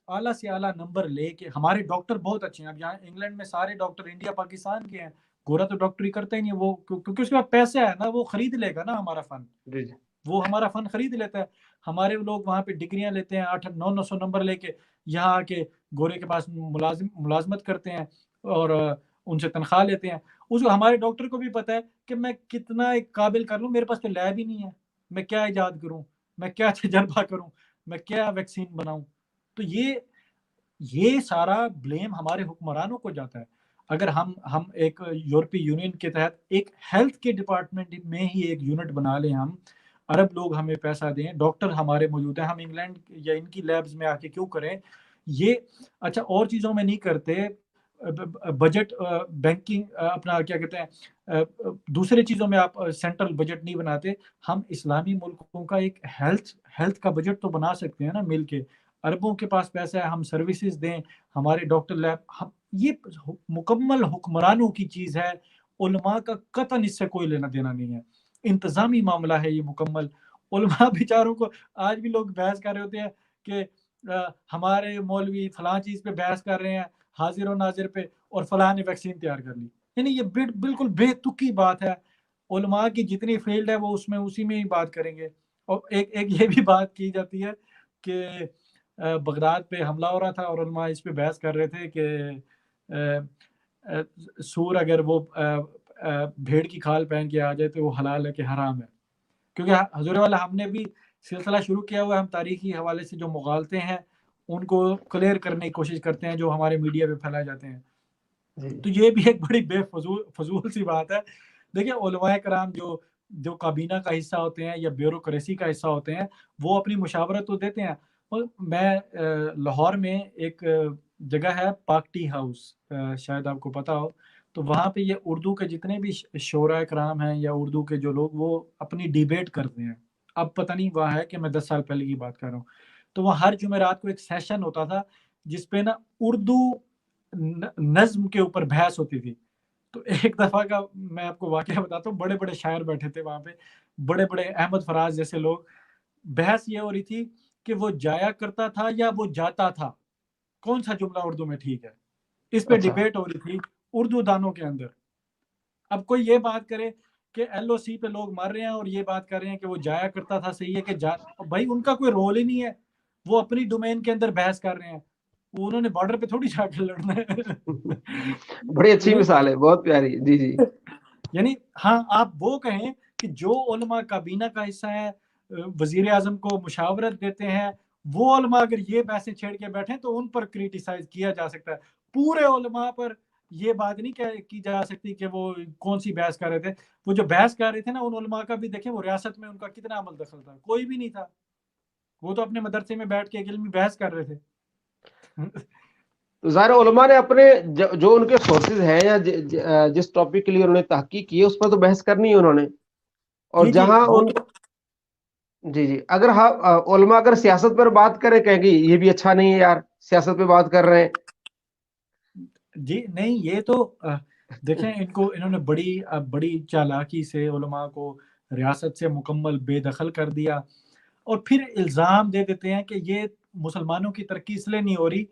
اعلیٰ سے اعلیٰ نمبر لے کے, ہمارے ڈاکٹر بہت اچھے ہیں. اب یہاں انگلینڈ میں سارے ڈاکٹر انڈیا پاکستان کے ہیں. گورا تو ڈاکٹری کرتا ہی نہیں, وہ کیونکہ اس کے پاس پیسے ہے نا, وہ خرید لے گا نا ہمارا فن. جی جی وہ ہمارا فن خرید لیتا ہے. ہمارے لوگ وہاں پہ ڈگریاں لیتے ہیں 800-900 نمبر لے کے, یہاں آ کے گورے کے پاس ملازمت کرتے ہیں اور ان سے تنخواہ لیتے ہیں. اس کو ہمارے ڈاکٹر کو بھی پتا ہے کہ میں کتنا ایک قابل کر لوں, میرے پاس تو لیب ہی نہیں ہے, میں کیا ایجاد کروں, میں کیا تجربہ کروں, میں کیا ویکسین بناؤں. تو یہ سارا بلیم ہمارے حکمرانوں کو جاتا ہے. اگر ہم ایک یورپی یونین کے تحت ایک ہیلتھ کے ڈپارٹمنٹ میں ہی ایک یونٹ بنا لیں, ہم عرب لوگ ہمیں پیسہ دیں, ڈاکٹر ہمارے موجود ہیں, ہم انگلینڈ یا ان کی لیبز میں آ کے کیوں کریں یہ؟ اچھا اور چیزوں میں نہیں کرتے, بجٹ بینکنگ اپنا کیا کہتے ہیں دوسرے چیزوں میں آپ سینٹرل بجٹ نہیں بناتے. ہم اسلامی ملکوں کا ایک ہیلتھ کا بجٹ تو بنا سکتے ہیں نا مل کے. عربوں کے پاس پیسہ ہے, ہم سروسز دیں, ہمارے ڈاکٹر لیب. یہ مکمل حکمرانوں کی چیز ہے. علماء کا قطعاً اس سے کوئی لینا دینا نہیں ہے. انتظامی معاملہ ہے یہ مکمل. علماء بیچاروں کو آج بھی لوگ بحث کر رہے ہوتے ہیں کہ ہمارے مولوی فلاں چیز پہ بحث کر رہے ہیں حاضر و ناظر پہ, اور فلاں نے ویکسین تیار کر لی. یعنی یہ بالکل بے تکی بات ہے. علماء کی جتنی فیلڈ ہے وہ اس میں اسی میں ہی بات کریں گے. اور ایک یہ بھی بات کی جاتی ہے کہ بغداد پہ حملہ ہو رہا تھا اور علماء اس پہ بحث کر رہے تھے کہ سور اگر وہ بھیڑ کی کھال پہن کے آ جائے تو وہ حلال ہے کہ حرام ہے. کیونکہ حضور والا ہم نے بھی سلسلہ شروع کیا ہوا ہے, ہم تاریخی حوالے سے جو مغالطے ہیں ان کو کلیئر کرنے کی کوشش کرتے ہیں جو ہمارے میڈیا پہ پھیلائے جاتے ہیں. تو یہ بھی ایک بڑی بے فضول سی بات ہے. دیکھیں علماء کرام جو کابینہ کا حصہ ہوتے ہیں یا بیوروکریسی کا حصہ ہوتے ہیں وہ اپنی مشاورت تو دیتے ہیں. میں لاہور میں ایک جگہ ہے پاک ٹی ہاؤس, شاید آپ کو پتا ہو, تو وہاں پہ یہ اردو کے جتنے بھی شعراء کرام ہیں یا اردو کے جو لوگ وہ اپنی ڈیبیٹ کرتے ہیں. اب پتہ نہیں وہاں ہے کہ میں 10 سال پہلے کی بات کر رہا ہوں. تو وہاں ہر جمعرات کو ایک سیشن ہوتا تھا جس پہ نا اردو نظم کے اوپر بحث ہوتی تھی. تو ایک دفعہ کا میں آپ کو واقعہ بتاتا ہوں, بڑے بڑے شاعر بیٹھے تھے وہاں پہ, بڑے بڑے احمد فراز جیسے لوگ. بحث یہ ہو رہی تھی کہ وہ جایا کرتا تھا یا وہ جاتا تھا, کون سا جملہ اردو میں ٹھیک ہے. اس پہ ڈیبیٹ ہو رہی تھی اردو دانوں کے اندر. اب کوئی یہ بات کرے کہ ایل او سی پہ لوگ مر رہے ہیں اور یہ بات کر رہے ہیں کہ وہ جایا کرتا تھا صحیح ہے کہ بھائی ان کا کوئی رول ہی نہیں ہے, وہ اپنی ڈومین کے اندر بحث کر رہے ہیں, انہوں نے بارڈر پہ تھوڑی جا کے لڑنا ہے. بڑی اچھی مثال ہے, بہت پیاری. جی جی. یعنی ہاں آپ وہ کہیں کہ جو علماء کابینہ کا حصہ ہے, وزیر اعظم کو مشاورت دیتے ہیں, وہ علماء اگر یہ بحثیں چھیڑ کے بیٹھیں تو ان پر کریٹیسائز کیا جا سکتا ہے. پورے علماء پر یہ بات نہیں کی جا سکتی کہ وہ کون سی بحث کر رہے تھے. وہ جو بحث کر رہے تھے نا, ان علماء کا بھی دیکھیں وہ ریاست میں ان کا کتنا عمل دخل تھا, کوئی بھی نہیں تھا. وہ تو اپنے مدرسے میں بیٹھ کے ایک علمی بحث کر رہے تھے. ظاہر علماء نے اپنے جو ان کے سورسز ہیں یا جس ٹاپک کے لیے انہوں نے تحقیق کی ہے اس پر تو بحث کرنی ہے انہوں نے. اور جہاں ان جی جی اگر علماء اگر سیاست پر بات کریں کہیں گے یہ بھی اچھا نہیں ہے یار, سیاست پہ بات کر رہے ہیں. جی نہیں, یہ تو دیکھیں انہوں نے بڑی چالاکی سے علماء کو ریاست سے مکمل بے دخل کر دیا, اور پھر الزام دے دیتے ہیں کہ یہ مسلمانوں کی ترقی اس لیے نہیں ہو رہی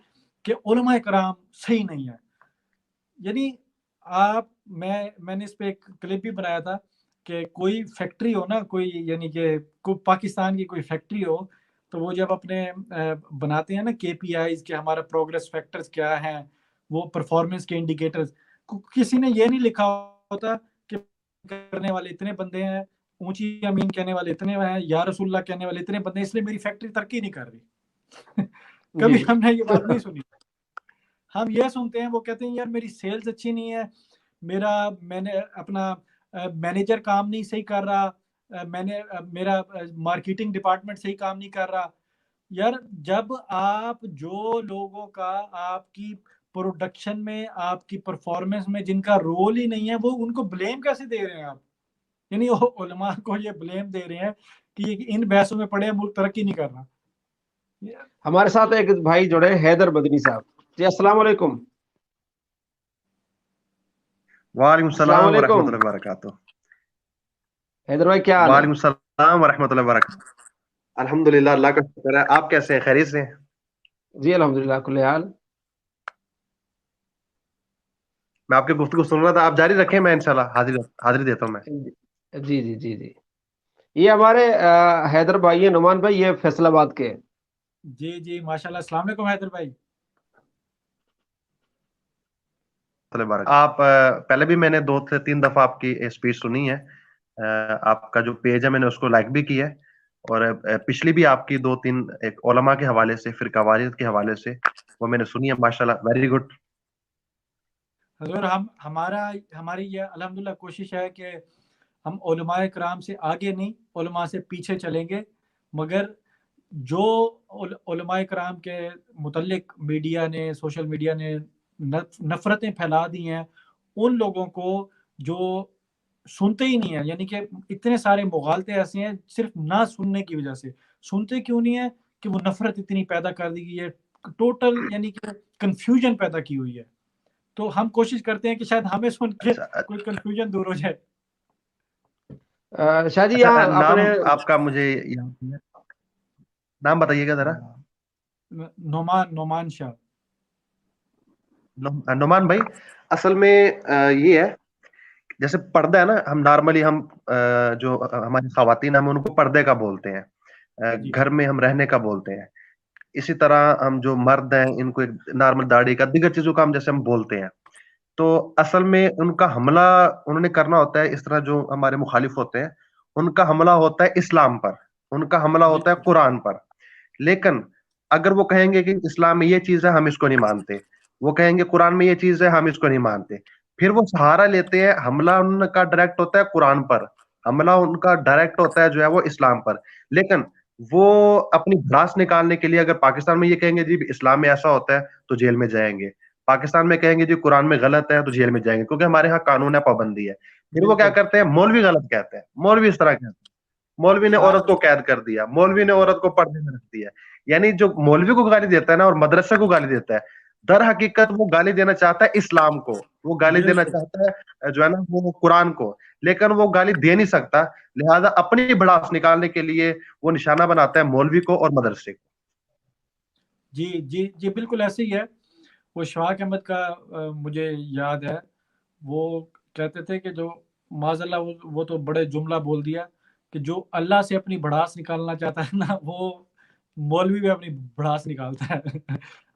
کہ علماء کرام صحیح نہیں ہے. یعنی میں نے اس پہ ایک کلپ بھی بنایا تھا کہ کوئی فیکٹری ہو نا, کوئی یعنی کہ پاکستان کی کوئی فیکٹری ہو, تو وہ جب اپنے بناتے ہیں نا KPIs کہ ہمارا پروگرس فیکٹرز کیا ہیں, وہ پرفارمنس کے انڈیکیٹرز, کسی نے یہ نہیں لکھا ہوتا کہ کرنے والے اتنے بندے ہیں, اونچی امین کہنے والے اتنے ہیں, یا رسول اللہ کہنے والے اتنے بندے ہیں, اس لیے میری فیکٹری ترقی نہیں کر رہی. کبھی ہم نے یہ بات نہیں سنی. ہم یہ سنتے ہیں, وہ کہتے ہیں یار میری سیلز اچھی نہیں ہے, میں نے اپنا مینیجر کام نہیں صحیح کر رہا, میرا مارکیٹنگ ڈپارٹمنٹ صحیح کام نہیں کر رہا. یار جب آپ جو لوگوں کا آپ کی پروڈکشن میں, آپ کی پرفارمنس میں جن کا رول ہی نہیں ہے, وہ ان کو بلیم کیسے دے رہے ہیں آپ؟ یعنی علماء کو یہ بلیم دے رہے ہیں کہ ان بحثوں میں پڑے ملک ترقی نہیں کر رہا. ہمارے ساتھ ایک بھائی جڑے حیدر مدنی صاحب. جی السلام علیکم. وعلیکم السلام ورحمۃ اللہ وبرکاتہ. حیدر بھائی کیا حال ہے؟ وعلیکم السلام ورحمۃ اللہ وبرکاتہ. الحمدللہ, اللہ کا شکر ہے. آپ کیسے ہیں, خیریت سے ہیں؟ جی الحمدللہ کل حال. میں آپ کی گفتگو سن رہا تھا, آپ جاری رکھیں, میں انشاءاللہ حاضری دیتا ہوں میں. جی جی جی جی. یہ ہمارے حیدر بھائی ہیں, نعمان بھائی, یہ فیصل آباد کے. جی جی ماشاءاللہ. السلام علیکم حیدر بھائی. آپ پہلے بھی میں نے 2 سے 3 دفعہ آپ کی اسپیچ سنی ہے. آپ کا جو پیج ہے میں نے اس کو لائک بھی کیا ہے, اور پچھلی بھی آپ کی 2-3 ایک علماء کے حوالے سے, فرقہ واریت کے حوالے سے وہ میں نے سنی ہے. ماشاءاللہ, ویری گڈ. حضور ہماری یہ الحمدللہ کوشش ہے کہ ہم علماء کرام سے آگے نہیں, علماء سے پیچھے چلیں گے, مگر جو علماء کرام کے متعلق میڈیا نے, سوشل میڈیا نے نفرتیں پھیلا دی ہیں, ان لوگوں کو جو سنتے ہی نہیں ہیں, یعنی کہ اتنے سارے مغالطے ایسے ہیں صرف نہ سننے کی وجہ سے. سنتے کیوں نہیں ہیں کہ وہ نفرت اتنی پیدا کر دی گئی ہے, ٹوٹل یعنی کہ کنفیوژن پیدا کی ہوئی ہے. تو ہم کوشش کرتے ہیں کہ شاید ہمیں سن کے کوئی کنفیوژن دور ہو جائے. شاہ جی یہاں نام آپ کا مجھے نام بتائیے گا ذرا. نعمان شاہ. نعمان بھائی, اصل میں یہ ہے جیسے پردہ ہے نا, ہم نارملی ہم جو ہماری خواتین ہم ان کو پردے کا بولتے ہیں, گھر میں ہم رہنے کا بولتے ہیں. اسی طرح ہم جو مرد ہیں ان کو نارمل داڑھی کا, دیگر چیزوں کا ہم جیسے ہم بولتے ہیں. تو اصل میں ان کا حملہ انہوں نے کرنا ہوتا ہے اس طرح, جو ہمارے مخالف ہوتے ہیں ان کا حملہ ہوتا ہے اسلام پر, ان کا حملہ ہوتا ہے قرآن پر. لیکن اگر وہ کہیں گے کہ اسلام میں یہ چیز ہے ہم اس کو نہیں مانتے, وہ کہیں گے قرآن میں یہ چیز ہے ہم اس کو نہیں مانتے, پھر وہ سہارا لیتے ہیں. حملہ ان کا ڈائریکٹ ہوتا ہے قرآن پر, حملہ ان کا ڈائریکٹ ہوتا ہے جو ہے وہ اسلام پر. لیکن وہ اپنی بھڑاس نکالنے کے لیے اگر پاکستان میں یہ کہیں گے جی اسلام میں ایسا ہوتا ہے تو جیل میں جائیں گے, پاکستان میں کہیں گے جی قرآن میں غلط ہے تو جیل میں جائیں گے, کیونکہ ہمارے ہاں قانون ہے, پابندی ہے. پھر وہ کیا کرتے ہیں, مولوی غلط کہتے ہیں, مولوی اس طرح کہتے ہیں, مولوی نے عورت کو قید کر دیا, مولوی نے عورت کو پردے میں رکھ دیا. یعنی جو مولوی کو گالی دیتا ہے نا اور مدرسے کو گالی دیتا ہے, در حقیقت وہ گالی دینا چاہتا ہے اسلام کو, وہ گالی دینا چاہتا ہے جو ہے نا وہ قرآن کو, لیکن وہ گالی دے نہیں سکتا. لہذا اپنی بڑاس نکالنے کے لیے وہ نشانہ بناتا ہے مولوی کو اور مدرسے کو. جی جی جی بالکل ایسے ہی ہے. وہ شفاق احمد کا مجھے یاد ہے، وہ کہتے تھے کہ جو معاذ اللہ وہ تو بڑے جملہ بول دیا کہ جو اللہ سے اپنی بھڑاس نکالنا چاہتا ہے نا، وہ مولوی بھی اپنی بھڑاس نکالتا ہے.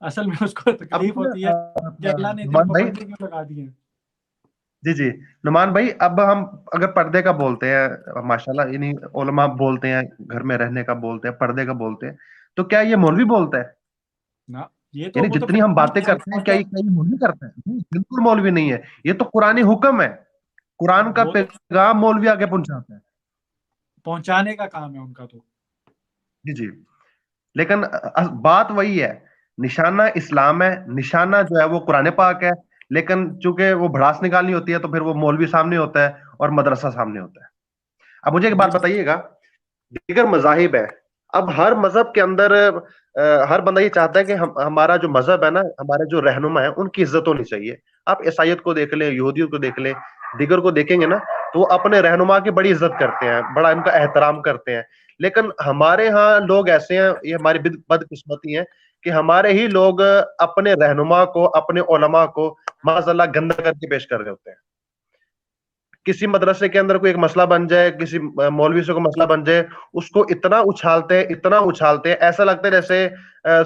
اصل میں اس کو اب تکلیف ہوتی ہے کہ اللہ نے دل نعمان بھائی، پکڑنے کیوں لگا دیے. جی جی نعمان بھائی، اب ہم اگر پردے کا بولتے ہیں، ماشاءاللہ یعنی علماء بولتے ہیں گھر میں رہنے کا بولتے ہیں، پردے کا بولتے ہیں، تو کیا یہ مولوی بولتا ہے؟ نا یہ تو یعنی وہ تو جتنی پھر ہم باتیں کرتے ہیں، کیا یہ کہیں مولوی کرتا ہے؟ نہیں، بالکل مولوی نہیں ہے. یہ تو قرآنی حکم ہے، قرآن کا وہ تو پیغام مولوی آگے پہنچاتا ہے. پہنچانے کا کام ہے ان کا تو. جی جی. لیکن بات وہی ہے، نشانہ اسلام ہے، نشانہ جو ہے وہ قرآن پاک ہے، لیکن چونکہ وہ بھڑاس نکالنی ہوتی ہے تو پھر وہ مولوی سامنے ہوتا ہے اور مدرسہ سامنے ہوتا ہے. اب مجھے ایک بات جی بتائیے گا، دیگر مذاہب ہے، اب ہر مذہب کے اندر ہر بندہ یہ چاہتا ہے کہ ہمارا جو مذہب ہے نا، ہمارے جو رہنما ہے ان کی عزت ہونی چاہیے. آپ عیسائیت کو دیکھ لیں، یہودیت کو دیکھ لیں، دیگر کو دیکھیں گے نا، تو وہ اپنے رہنما کی بڑی عزت کرتے ہیں، بڑا ان کا احترام کرتے ہیں. لیکن ہمارے ہاں لوگ ایسے ہیں، یہ ہماری بدقسمتی ہے کہ ہمارے ہی لوگ اپنے رہنما کو، اپنے علماء کو معاذ اللہ گندا کر کے پیش کر رہے ہوتے ہیں. کسی مدرسے کے اندر کوئی ایک مسئلہ بن جائے، کسی مولوی سے کوئی مسئلہ بن جائے، اس کو اتنا اچھالتے ہیں، اتنا اچھالتے ہیں، ایسا لگتا ہے جیسے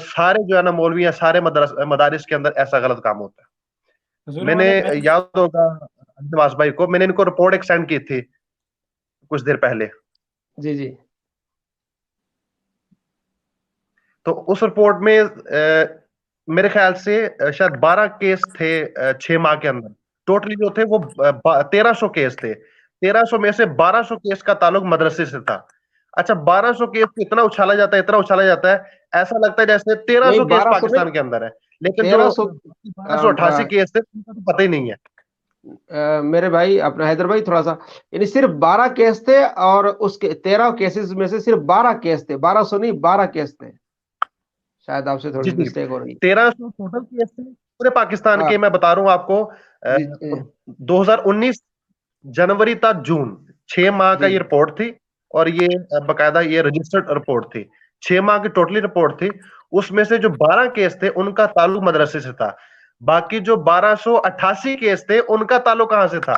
سارے جو ہے نا مولوی ہیں، سارے مدارس کے اندر ایسا غلط کام ہوتا ہے. حضور میں نے والے یاد ہوگا نواز بھائی کو، میں نے ان کو رپورٹ ایک سینڈ کی تھی کچھ دیر پہلے. جی جی. تو اس رپورٹ میں میرے خیال سے شاید 12 کیس تھے 6 ماہ کے اندر. ٹوٹلی جو تھے وہ 1300 کیس تھے. 1300 میں سے 1200 کیس کا تعلق مدرسے سے تھا. اچھا، 1200 کیس کو اتنا اچھالا جاتا ہے، اتنا اچھالا جاتا ہے، ایسا لگتا ہے جیسے 1300 نہیں، کیس 1200 نہیں، پاکستان کے اندر ہے، لیکن جو 1300. 1288 کیس تھے ان کا تو پتہ ہی نہیں ہے. میرے بھائی اپنا حیدر بھائی تھوڑا سا، یعنی صرف 12 کیس تھے، اور اس کے 13 کیسز میں سے صرف 12 کیس تھے، 1200 نہیں 12 کیس تھے. شاید آپ سے تھوڑی جی سی جی، مسٹیک ہو رہی 1300 ٹوٹل کیس تھے پورے پاکستان ہے. کے. میں بتا رہا ہوں آپ کو، جی 2019 جنوری تا جون 6 ماہ کا جی یہ رپورٹ تھی، اور یہ باقاعدہ یہ رجسٹرڈ رپورٹ تھی. 6 ماہ کی ٹوٹلی رپورٹ تھی. اس میں سے جو 12 کیس تھے ان کا تعلق مدرسے سے تھا. باقی جو 1288 کیس تھے ان کا تعلق کہاں سے تھا؟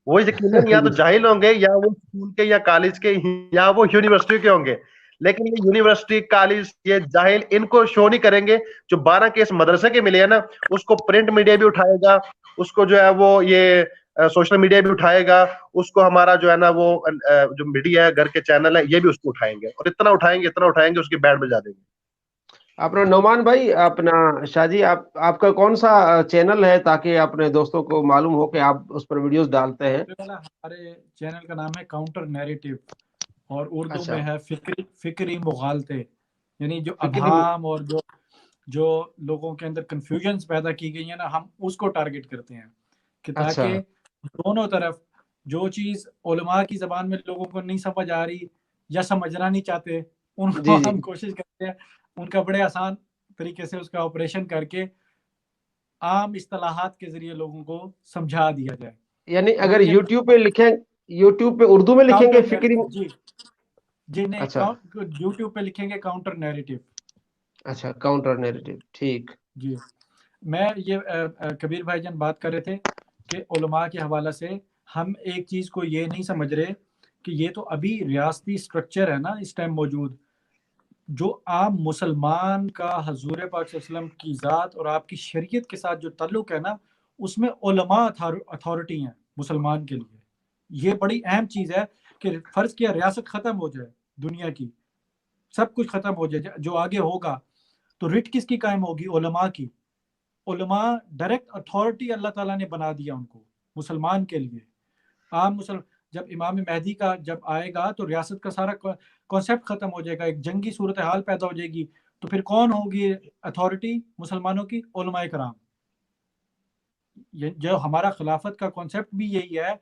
وہ یقیناً یا تو جاہل ہوں گے، یا وہ اسکول کے یا کالج کے، یا وہ یونیورسٹی کے ہوں گے. لیکن یہ یونیورسٹی، کالج، یہ جاہل ان کو شو نہیں کریں گے. جو 12 کیس مدرسے کے ملے ہیں نا، اس کو پرنٹ میڈیا بھی اٹھائے گا، اس کو جو ہے وہ یہ سوشل میڈیا بھی اٹھائے گا، اس کو ہمارا جو ہے نا وہ جو میڈیا ہے، گھر کے چینل ہے، یہ بھی اس کو اٹھائیں گے، اور اتنا اٹھائیں گے، اتنا اٹھائیں گے، اس کی بیٹ بجا دیں گے. اپنا نعمان بھائی، اپنا شاہ جی، آپ کا کون سا چینل ہے، تاکہ اپنے دوستوں کو معلوم ہو کہ آپ اس پر ویڈیوز ڈالتے ہیں؟ ہمارے چینل کا نام ہے کاؤنٹر نیریٹو، اور اردو اچھا، میں ہے فکری مغالطے. یعنی جو فکری. ابہام اور جو لوگوں کے اندر کنفیوژنز پیدا کی گئی ہیں نا، ہم اس کو ٹارگٹ کرتے ہیں کہ اچھا. تاکہ دونوں طرف جو چیز علماء کی زبان میں لوگوں کو نہیں سمجھ آ رہی یا سمجھنا نہیں چاہتے، ان کو جی جی. ہم کوشش کرتے ہیں ان کا بڑے آسان طریقے سے اس کا آپریشن کر کے عام اصطلاحات کے ذریعے لوگوں کو سمجھا دیا جائے. یعنی وہ اگر یہ یوٹیوب پہ لکھیں، یوٹیوب پہ اردو میں لکھیں گے کاؤنٹر فکری. نیریٹو، جی نہیں، اچھا یوٹیوب پہ لکھیں گے کاؤنٹر نیریٹو. اچھا، کاؤنٹر نیریٹو، ٹھیک. جی. میں یہ کبیر بھائی جان بات کر رہے تھے کہ علماء کے حوالہ سے ہم ایک چیز کو یہ نہیں سمجھ رہے کہ یہ تو ابھی ریاستی سٹرکچر ہے نا اس ٹائم موجود. جو عام مسلمان کا حضور پاک صلی اللہ علیہ وسلم کی ذات اور آپ کی شریعت کے ساتھ جو تعلق ہے نا، اس میں علماء اتھارٹی ہیں مسلمان کے لیے. یہ بڑی اہم چیز ہے کہ فرض کیا ریاست ختم ہو جائے، دنیا کی سب کچھ ختم ہو جائے، جو آگے ہوگا تو رٹ کس کی قائم ہوگی؟ علماء کی. علماء ڈائریکٹ اتھارٹی اللہ تعالیٰ نے بنا دیا ان کو مسلمان کے لیے. عام جب امام مہدی کا جب آئے گا تو ریاست کا سارا کانسیپٹ ختم ہو جائے گا، ایک جنگی صورتحال پیدا ہو جائے گی. تو پھر کون ہوگی اتھارٹی مسلمانوں کی؟ علماء کرام. جو ہمارا خلافت کا کانسیپٹ بھی یہی ہے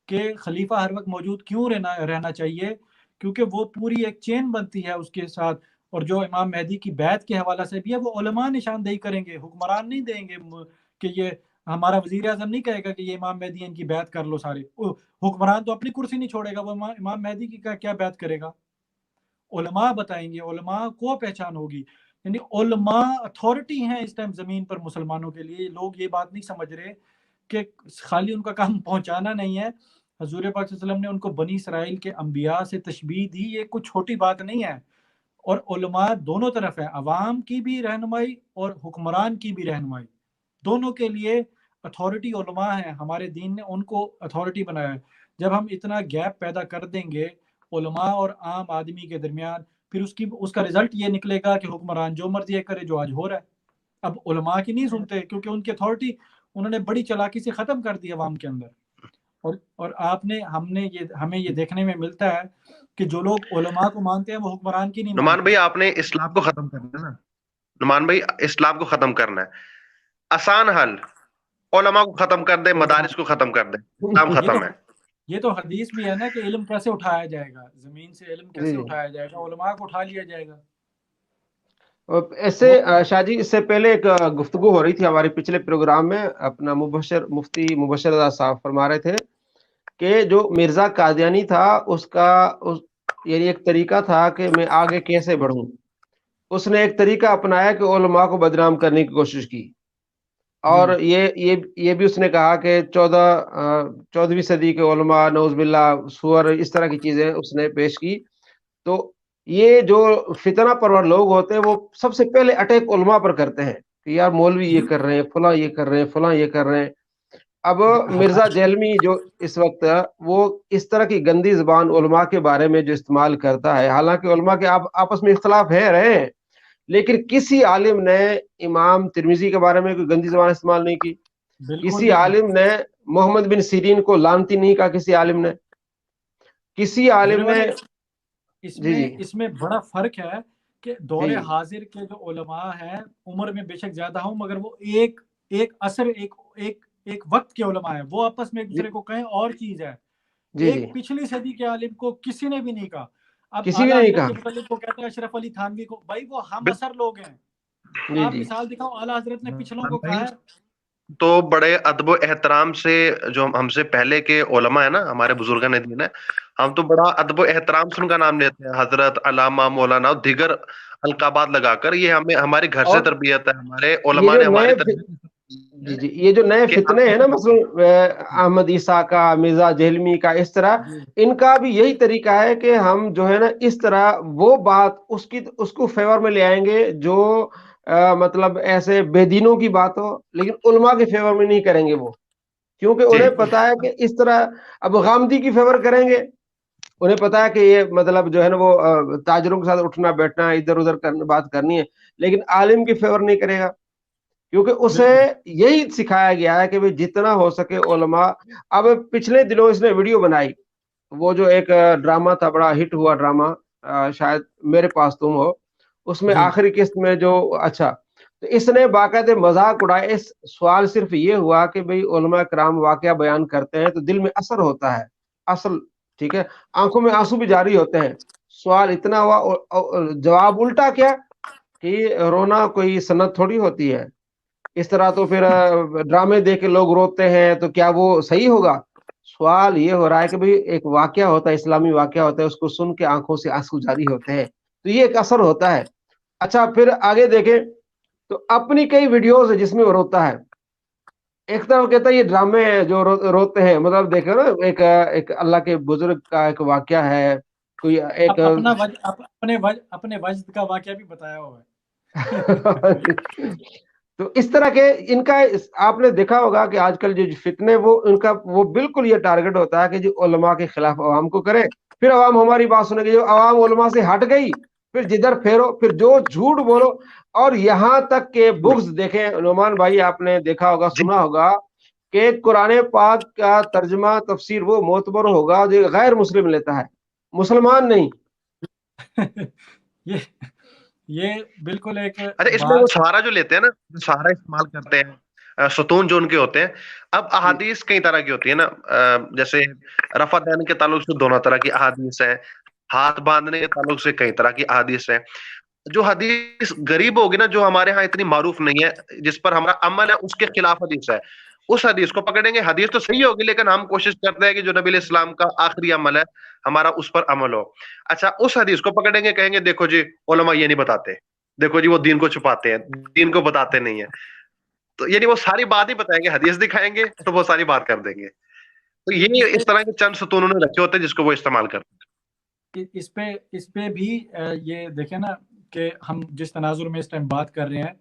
کہ خلیفہ ہر وقت موجود کیوں رہنا چاہیے، کیونکہ وہ پوری ایک چین بنتی ہے اس کے ساتھ. اور جو امام مہدی کی بیعت کے حوالہ سے بھی ہے، وہ علماء نشاندہی کریں گے، حکمران نہیں دیں گے کہ یہ ہمارا وزیر اعظم نہیں کہے گا کہ یہ امام مہدی ان کی بیعت کر لو. سارے حکمران تو اپنی کرسی نہیں چھوڑے گا، وہ امام مہدی کی کیا بیعت کرے گا؟ علماء بتائیں گے، علماء کو پہچان ہوگی. یعنی علماء اتھارٹی ہیں اس ٹائم زمین پر مسلمانوں کے لیے. لوگ یہ بات نہیں سمجھ رہے کہ خالی ان کا کام پہنچانا نہیں ہے. حضور پاک صلی اللہ علیہ وسلم نے ان کو بنی اسرائیل کے انبیاء سے تشبیہ دی, یہ کوئی چھوٹی بات نہیں ہے. اور علماء دونوں طرف ہیں, عوام کی بھی رہنمائی اور حکمران کی بھی رہنمائی, دونوں کے لیے اتھارٹی علماء ہیں. ہمارے دین نے ان کو اتھارٹی بنایا ہے. جب ہم اتنا گیپ پیدا کر دیں گے علماء اور عام آدمی کے درمیان, پھر اس کا رزلٹ یہ نکلے گا کہ حکمران جو مرضی کرے, جو آج ہو رہا ہے. اب علماء کی نہیں سنتے کیونکہ ان کی اتھارٹی انہوں نے بڑی چلاکی سے ختم کر دی عوام کے اندر. اور ہمیں یہ دیکھنے میں ملتا ہے کہ جو لوگ علماء کو مانتے ہیں وہ حکمران کی نہیں مانتے. نعمان بھائی آپ نے اسلام کو ختم کرنا ہے نا, نعمان بھائی اسلام کو ختم کرنا ہے, آسان حل, علماء کو ختم کر دے, مدارس کو ختم کر دے, اسلام ختم ہے. یہ تو حدیث بھی ہے نا کہ علم کیسے اٹھایا جائے گا, زمین سے علم کیسے اٹھایا جائے گا, علماء کو اٹھا لیا جائے گا. ایسے شاہ جی اس سے پہلے ایک گفتگو ہو رہی تھی ہمارے پچھلے پروگرام میں, اپنا مفتی مبشر رضا صاحب فرما رہے تھے کہ جو مرزا قادیانی تھا اس کا یعنی ایک طریقہ تھا کہ میں آگے کیسے بڑھوں. اس نے ایک طریقہ اپنایا کہ علماء کو بدنام کرنے کی کوشش کی, اور یہ بھی اس نے کہا کہ 14ویں صدی کے علماء نعوذ باللہ سور اس طرح کی چیزیں اس نے پیش کی. تو یہ جو فتنہ پرور لوگ ہوتے ہیں وہ سب سے پہلے اٹیک علماء پر کرتے ہیں کہ یار مولوی یہ کر رہے ہیں, فلاں یہ کر رہے ہیں, فلاں یہ کر رہے ہیں. اب مرزا جہلمی جو اس وقت وہ اس طرح کی گندی زبان علماء کے بارے میں جو استعمال کرتا ہے, حالانکہ علماء کے آپس میں اختلاف ہے رہے ہیں, لیکن کسی عالم نے امام ترمذی کے بارے میں کوئی گندی زبان استعمال نہیں کی, کسی عالم نے محمد بن سیرین کو لعنتی نہیں کہا, کسی عالم نے, کسی عالم نے. اس میں بڑا فرق ہے کہ دور حاضر کے جو علماء ہیں عمر میں بے شک زیادہ ہوں, مگر وہ ایک عصر ایک وقت کے علماء ہیں, وہ آپس میں ایک دوسرے کو کہیں اور چیز ہے. ایک پچھلی صدی کے عالم کو کسی نے بھی نہیں کہا. اب اعلیٰ حضرت کے متعلق کو کہتا ہے اشرف علی تھانوی کو, بھائی وہ ہم اثر لوگ ہیں, آپ مثال دکھاؤ. اعلیٰ حضرت نے پچھلوں کو کہا ہے. تو بڑے ادب و احترام سے جو ہم سے پہلے کے علماء ہیں نا, ہمارے بزرگان دین ہے, ہم تو بڑا ادب و احترام سے ان کا نام لیتے ہیں, حضرت, علامہ, مولانا اور دیگر القابات لگا کر. یہ ہمیں ہمارے گھر سے تربیت ہے, ہمارے علماء نے ہماری تربیت. جی یہ جو نئے فتنے ہیں نا, مثلا احمد عیسیٰ کا, مرزا جہلمی کا, اس طرح ان کا بھی یہی طریقہ ہے کہ ہم جو ہے نا اس طرح وہ بات اس کو فیور میں لے آئیں گے جو مطلب ایسے بے دینوں کی بات ہو, لیکن علماء کے فیور میں نہیں کریں گے وہ, کیونکہ انہیں پتا ہے کہ اس طرح اب غامدی کی فیور کریں گے, انہیں پتا ہے کہ یہ مطلب جو ہے نا وہ تاجروں کے ساتھ اٹھنا بیٹھنا, ادھر ادھر بات کرنی ہے, لیکن عالم کی فیور نہیں کرے گا, کیونکہ اسے یہی سکھایا گیا ہے کہ جتنا ہو سکے علماء. اب پچھلے دنوں اس نے ویڈیو بنائی, وہ جو ایک ڈرامہ تھا, بڑا ہٹ ہوا ڈرامہ, شاید میرے پاس تم ہو, اس میں آخری قسط میں جو اچھا, تو اس نے باقاعدہ مذاق اڑایا. اس سوال صرف یہ ہوا کہ بھئی علماء کرام واقعہ بیان کرتے ہیں تو دل میں اثر ہوتا ہے, اصل ٹھیک ہے, آنکھوں میں آنسو بھی جاری ہوتے ہیں. سوال اتنا ہوا, جواب الٹا کیا کہ رونا کوئی سنت تھوڑی ہوتی ہے, اس طرح تو پھر ڈرامے دیکھ کے لوگ روتے ہیں تو کیا وہ صحیح ہوگا. سوال یہ ہو رہا ہے کہ بھئی ایک واقعہ ہوتا ہے, اسلامی واقعہ ہوتا ہے, اس کو سن کے آنکھوں سے آنسو جاری ہوتے ہیں, تو یہ ایک اثر ہوتا ہے. اچھا پھر آگے دیکھیں تو اپنی کئی ویڈیوز ہے جس میں وہ روتا ہے. ایک طرف کہتا ہے یہ ڈرامے جو روتے ہیں, مطلب دیکھو نا ایک اللہ کے بزرگ کا ایک واقعہ ہے, کوئی ایک اپنے وجد کا واقعہ بھی بتایا ہوا ہے. تو اس طرح کے ان کا آپ نے دیکھا ہوگا کہ آج کل جو فتنے وہ ان کا وہ بالکل یہ ٹارگٹ ہوتا ہے کہ جو علماء کے خلاف عوام کو کرے, پھر عوام ہماری بات سنے گی. جو عوام علماء سے ہٹ گئی پھر جدھر پھیرو, پھر جو جھوٹ بولو, اور یہاں تک کہ بغض دیکھیں. نعمان بھائی آپ نے دیکھا ہوگا, سنا ہوگا کہ قرآن پاک کا ترجمہ تفسیر وہ معتبر ہوگا جو غیر مسلم لیتا ہے, مسلمان نہیں. یہ بالکل ایک اس میں وہ سہارا جو لیتے ہیں نا, سہارا استعمال کرتے ہیں, ستون جو ان کے ہوتے ہیں. اب احادیث کئی طرح کی ہوتی ہے نا, جیسے رفع دین کے تعلق سے دونوں طرح کی احادیث ہیں, ہاتھ باندھنے کے تعلق سے کئی طرح کی احادیث ہیں. جو حدیث غریب ہوگی نا, جو ہمارے ہاں اتنی معروف نہیں ہے, جس پر ہمارا عمل ہے, اس کے خلاف حدیث ہے, اس حدیث کو پکڑیں گے. حدیث تو صحیح ہوگی لیکن ہم کوشش کرتے ہیں کہ جو نبی علیہ السلام کا آخری عمل ہے ہمارا اس پر عمل ہو. اچھا اس حدیث کو پکڑیں گے, کہیں گے دیکھو جی علماء یہ نہیں بتاتے, دیکھو جی وہ دین کو چھپاتے ہیں, دین کو بتاتے نہیں ہیں. تو یعنی وہ ساری بات ہی بتائیں گے, حدیث دکھائیں گے تو وہ ساری بات کر دیں گے. تو یہ اس طرح کے چند ستون انہوں نے رکھے ہوتے ہیں جس کو وہ استعمال کرتے ہیں. اس پہ بھی یہ دیکھیں نا کہ ہم جس تناظر میں اس ٹائم بات کر رہے ہیں,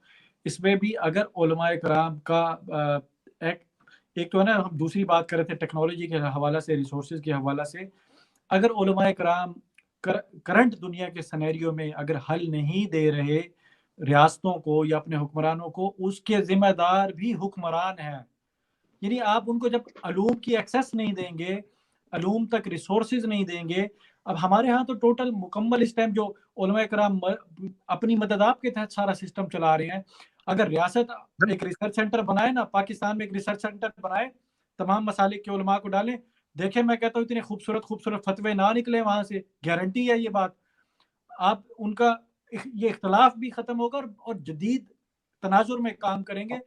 اس میں بھی اگر علماء کرام کا ایک تو ہے نا, ہم دوسری بات کر رہے تھے ٹیکنالوجی کے حوالہ سے, ریسورسز کے حوالہ سے, اگر علماء کرام کرنٹ دنیا کے سینیریو میں اگر حل نہیں دے رہے ریاستوں کو یا اپنے حکمرانوں کو, اس کے ذمہ دار بھی حکمران ہیں. یعنی آپ ان کو جب علوم کی ایکسیس نہیں دیں گے, علوم تک ریسورسز نہیں دیں گے. اب ہمارے ہاں تو ٹوٹل مکمل اس ٹائم جو علماء کرام اپنی مدد آپ کے تحت سارا سسٹم چلا رہے ہیں. اگر ریاست ایک ریسرچ سینٹر بنائے نا, پاکستان میں ایک ریسرچ سینٹر بنائے, تمام مسالک کے علماء کو ڈالیں, دیکھیں میں کہتا ہوں اتنے خوبصورت فتوے نہ نکلے وہاں سے, گارنٹی ہے یہ بات. آپ ان کا یہ اختلاف بھی ختم ہوگا اور جدید تناظر میں کام کریں گے.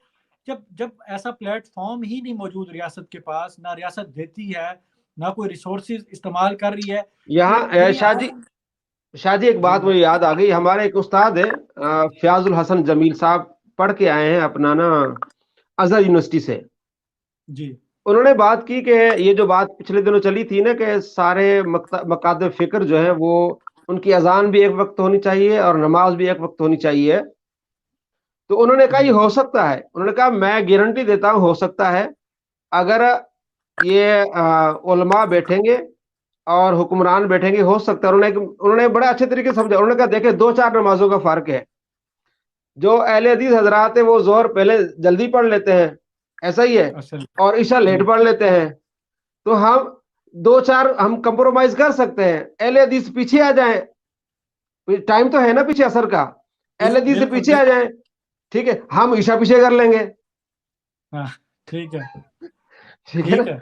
جب ایسا پلیٹ فارم ہی نہیں موجود ریاست کے پاس, نہ ریاست دیتی ہے, نہ کوئی ریسورسز استعمال کر رہی ہے. یہاں شاہ جی ایک بات مجھے یاد آ گئی. ہمارے ایک استاد ہے فیاض الحسن جمیل صاحب, پڑھ کے آئے ہیں اپنا نا ازہر یونیورسٹی سے. جی انہوں نے بات کی کہ یہ جو بات پچھلے دنوں چلی تھی نا کہ سارے مکاتب فکر جو ہے وہ ان کی اذان بھی ایک وقت ہونی چاہیے اور نماز بھی ایک وقت ہونی چاہیے. تو انہوں نے کہا یہ ہو سکتا ہے. انہوں نے کہا میں گارنٹی دیتا ہوں ہو سکتا ہے, اگر یہ علماء بیٹھیں گے اور حکمران بیٹھیں گے ہو سکتا ہے. انہوں نے بڑے اچھے طریقے سے سمجھا. انہوں نے کہا دیکھیں 2-4 نمازوں کا فرق ہے. جو اہل حدیث حضرات ہیں وہ ظہر پہلے جلدی پڑھ لیتے ہیں, ایسا ہی ہے, اور عشاء لیٹ پڑھ لیتے ہیں. تو ہم 2-4 ہم کمپرومائز کر سکتے ہیں. اہل حدیث پیچھے آ جائیں, ٹائم تو ہے نا پیچھے اثر کا, اہل حدیث سے پیچھے آ جائیں, ٹھیک ہے, ہم عشاء پیچھے کر لیں گے. ٹھیک ہے نا,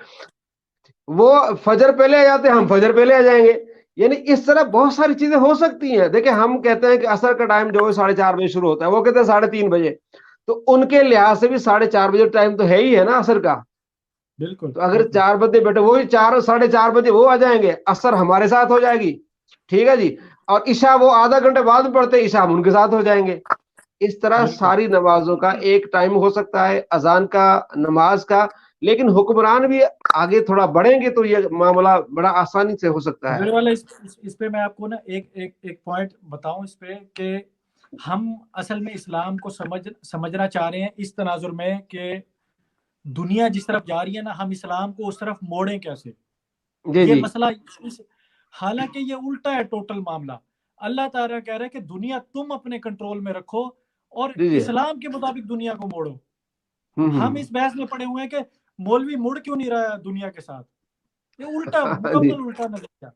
وہ فجر پہلے آ جاتے ہیں, ہم فجر پہلے آ جائیں گے. یعنی اس طرح بہت ساری چیزیں ہو سکتی ہیں. دیکھیں ہم کہتے ہیں کہ عصر کا ٹائم جو ہے 4:30 بجے شروع ہوتا ہے, وہ کہتے ہیں 3:30 بجے. تو ان کے لحاظ سے بھی 4:30 بجے ٹائم تو ہے ہی ہے نا عصر کا. بالکل. تو اگر 4 بجے بیٹھے, وہی 4-4:30 بجے وہ آ جائیں گے, عصر ہمارے ساتھ ہو جائے گی, ٹھیک ہے جی. اور عشاء وہ آدھا گھنٹے بعد میں پڑھتے ہیں, عشاء ہم ان کے ساتھ ہو جائیں گے. اس طرح ساری نمازوں کا ایک ٹائم ہو سکتا ہے, اذان کا, نماز کا. لیکن حکمران بھی آگے تھوڑا بڑھیں گے تو یہ معاملہ بڑا آسانی سے ہو سکتا ہے. اس پہ میں آپ کو نا ایک پوائنٹ بتاؤں اس پہ, کہ ہم اصل میں اسلام کو سمجھنا چاہ رہے ہیں اس تناظر میں کہ دنیا جس طرف جا رہی ہے نا, ہم اسلام کو اس طرف موڑیں کیسے. یہ مسئلہ, حالانکہ یہ الٹا ہے ٹوٹل معاملہ. اللہ تعالیٰ کہہ رہا ہے کہ دنیا تم اپنے کنٹرول میں رکھو اور اسلام کے مطابق دنیا کو موڑو. ہم اس بحث میں پڑے ہوئے ہیں کہ مولوی مڑ کیوں نہیں رہا دنیا کے ساتھ. یہ الٹا, مکمل الٹا نظریہ.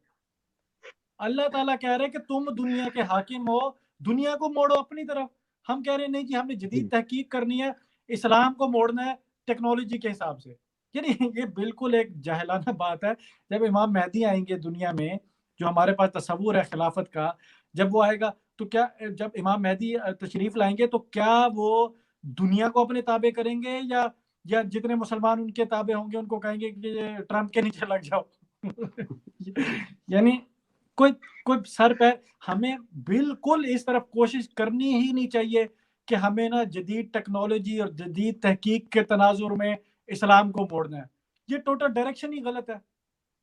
اللہ تعالیٰ کہہ رہے ہیں کہ تم دنیا کے حاکم ہو, دنیا کو موڑو اپنی طرف. ہم کہہ رہے ہیں نہیں جی, ہم نے جدید تحقیق کرنی ہے, اسلام کو موڑنا ہے ٹیکنالوجی کے حساب سے. یعنی یہ بالکل ایک جاہلانہ بات ہے. جب امام مہدی آئیں گے دنیا میں, جو ہمارے پاس تصور ہے خلافت کا, جب وہ آئے گا تو کیا, جب امام مہدی تشریف لائیں گے تو کیا وہ دنیا کو اپنے تابع کریں گے, یا جتنے مسلمان ان کے تابع ہوں گے ان کو کہیں گے کہ ٹرمپ کے نیچے لگ جاؤ. یعنی کوئی سر پہ, ہمیں بالکل اس طرف کوشش کرنی ہی نہیں چاہیے کہ ہمیں نا جدید ٹیکنالوجی اور جدید تحقیق کے تناظر میں اسلام کو موڑنا ہے. یہ ٹوٹل ڈائریکشن ہی غلط ہے.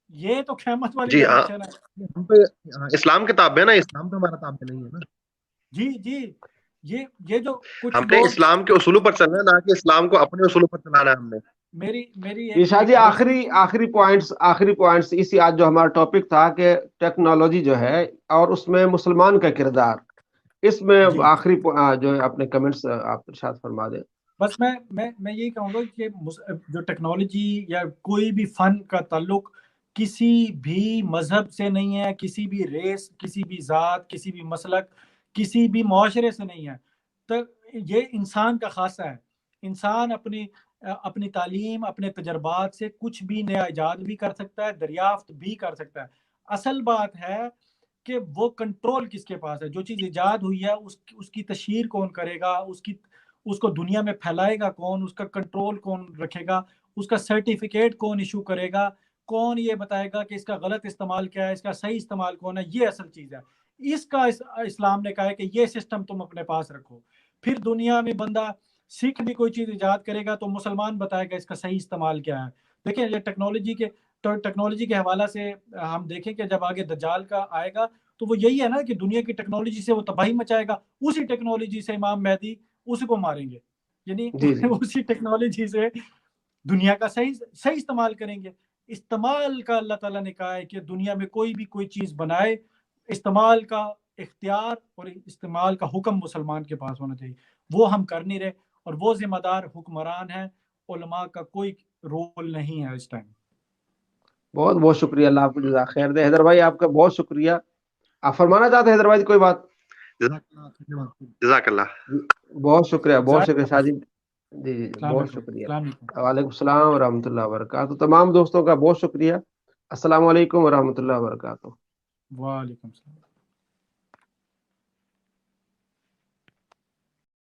یہ تو قیامت والی ڈائریکشن ہے. اسلام کے تابع ہے نا, اسلام تو ہمارا تابع نہیں ہے نا. جی یہ جو کچھ ہم نے اسلام کے اصولوں پر چلنا ہے, نہ کہ اسلام کو اپنے اصولوں پر چلانا ہے. ہم نے میری شاہ جی آخری پوائنٹس اسی آج جو ہمارا ٹاپک تھا کہ ٹیکنالوجی جو ہے اور اس میں مسلمان کا کردار, اس میں آخری جو ہے اپنے کمنٹس آپ ارشاد فرما دیں. بس میں یہی کہوں گا کہ جو ٹیکنالوجی یا کوئی بھی فن کا تعلق کسی بھی مذہب سے نہیں ہے, کسی بھی ریس, کسی بھی ذات, کسی بھی مسلک, کسی بھی معاشرے سے نہیں ہے. تو یہ انسان کا خاصہ ہے. انسان اپنی تعلیم, اپنے تجربات سے کچھ بھی نیا ایجاد بھی کر سکتا ہے, دریافت بھی کر سکتا ہے. اصل بات ہے کہ وہ کنٹرول کس کے پاس ہے. جو چیز ایجاد ہوئی ہے اس کی تشہیر کون کرے گا, اس کو دنیا میں پھیلائے گا کون, اس کا کنٹرول کون رکھے گا, اس کا سرٹیفکیٹ کون ایشو کرے گا, کون یہ بتائے گا کہ اس کا غلط استعمال کیا ہے, اس کا صحیح استعمال کون ہے. یہ اصل چیز ہے. اس کا اسلام نے کہا ہے کہ یہ سسٹم تم اپنے پاس رکھو. پھر دنیا میں بندہ سکھ بھی کوئی چیز ایجاد کرے گا تو مسلمان بتائے گا اس کا صحیح استعمال کیا ہے. دیکھیں یہ ٹیکنالوجی کے حوالے سے ہم دیکھیں کہ جب آگے دجال کا آئے گا تو وہ یہی ہے نا کہ دنیا کی ٹیکنالوجی سے وہ تباہی مچائے گا, اسی ٹیکنالوجی سے امام مہدی اسی کو ماریں گے, یعنی اسی ٹیکنالوجی سے دنیا کا صحیح استعمال کریں گے. استعمال کا اللہ تعالیٰ نے کہا ہے کہ دنیا میں کوئی بھی کوئی چیز بنائے, استعمال کا اختیار اور استعمال کا حکم مسلمان کے پاس ہونا چاہیے. وہ ہم کر نہیں رہے, اور وہ ذمہ دار حکمران ہیں, علماء کا کوئی رول نہیں ہے اس ٹائم. بہت بہت شکریہ, اللہ آپ کو جزاک خیر دے. حیدر بھائی آپ کا بہت شکریہ. آپ فرمانا چاہتے ہیں حیدر بھائی کوئی بات؟ جزاک اللہ. بہت شکریہ, بہت شکریہ ساجد جی جی, بہت شکریہ. وعلیکم السلام ورحمۃ اللہ وبرکاتہ. تمام دوستوں کا بہت شکریہ. السلام علیکم ورحمۃ اللہ وبرکاتہ. وعلیکم السلام.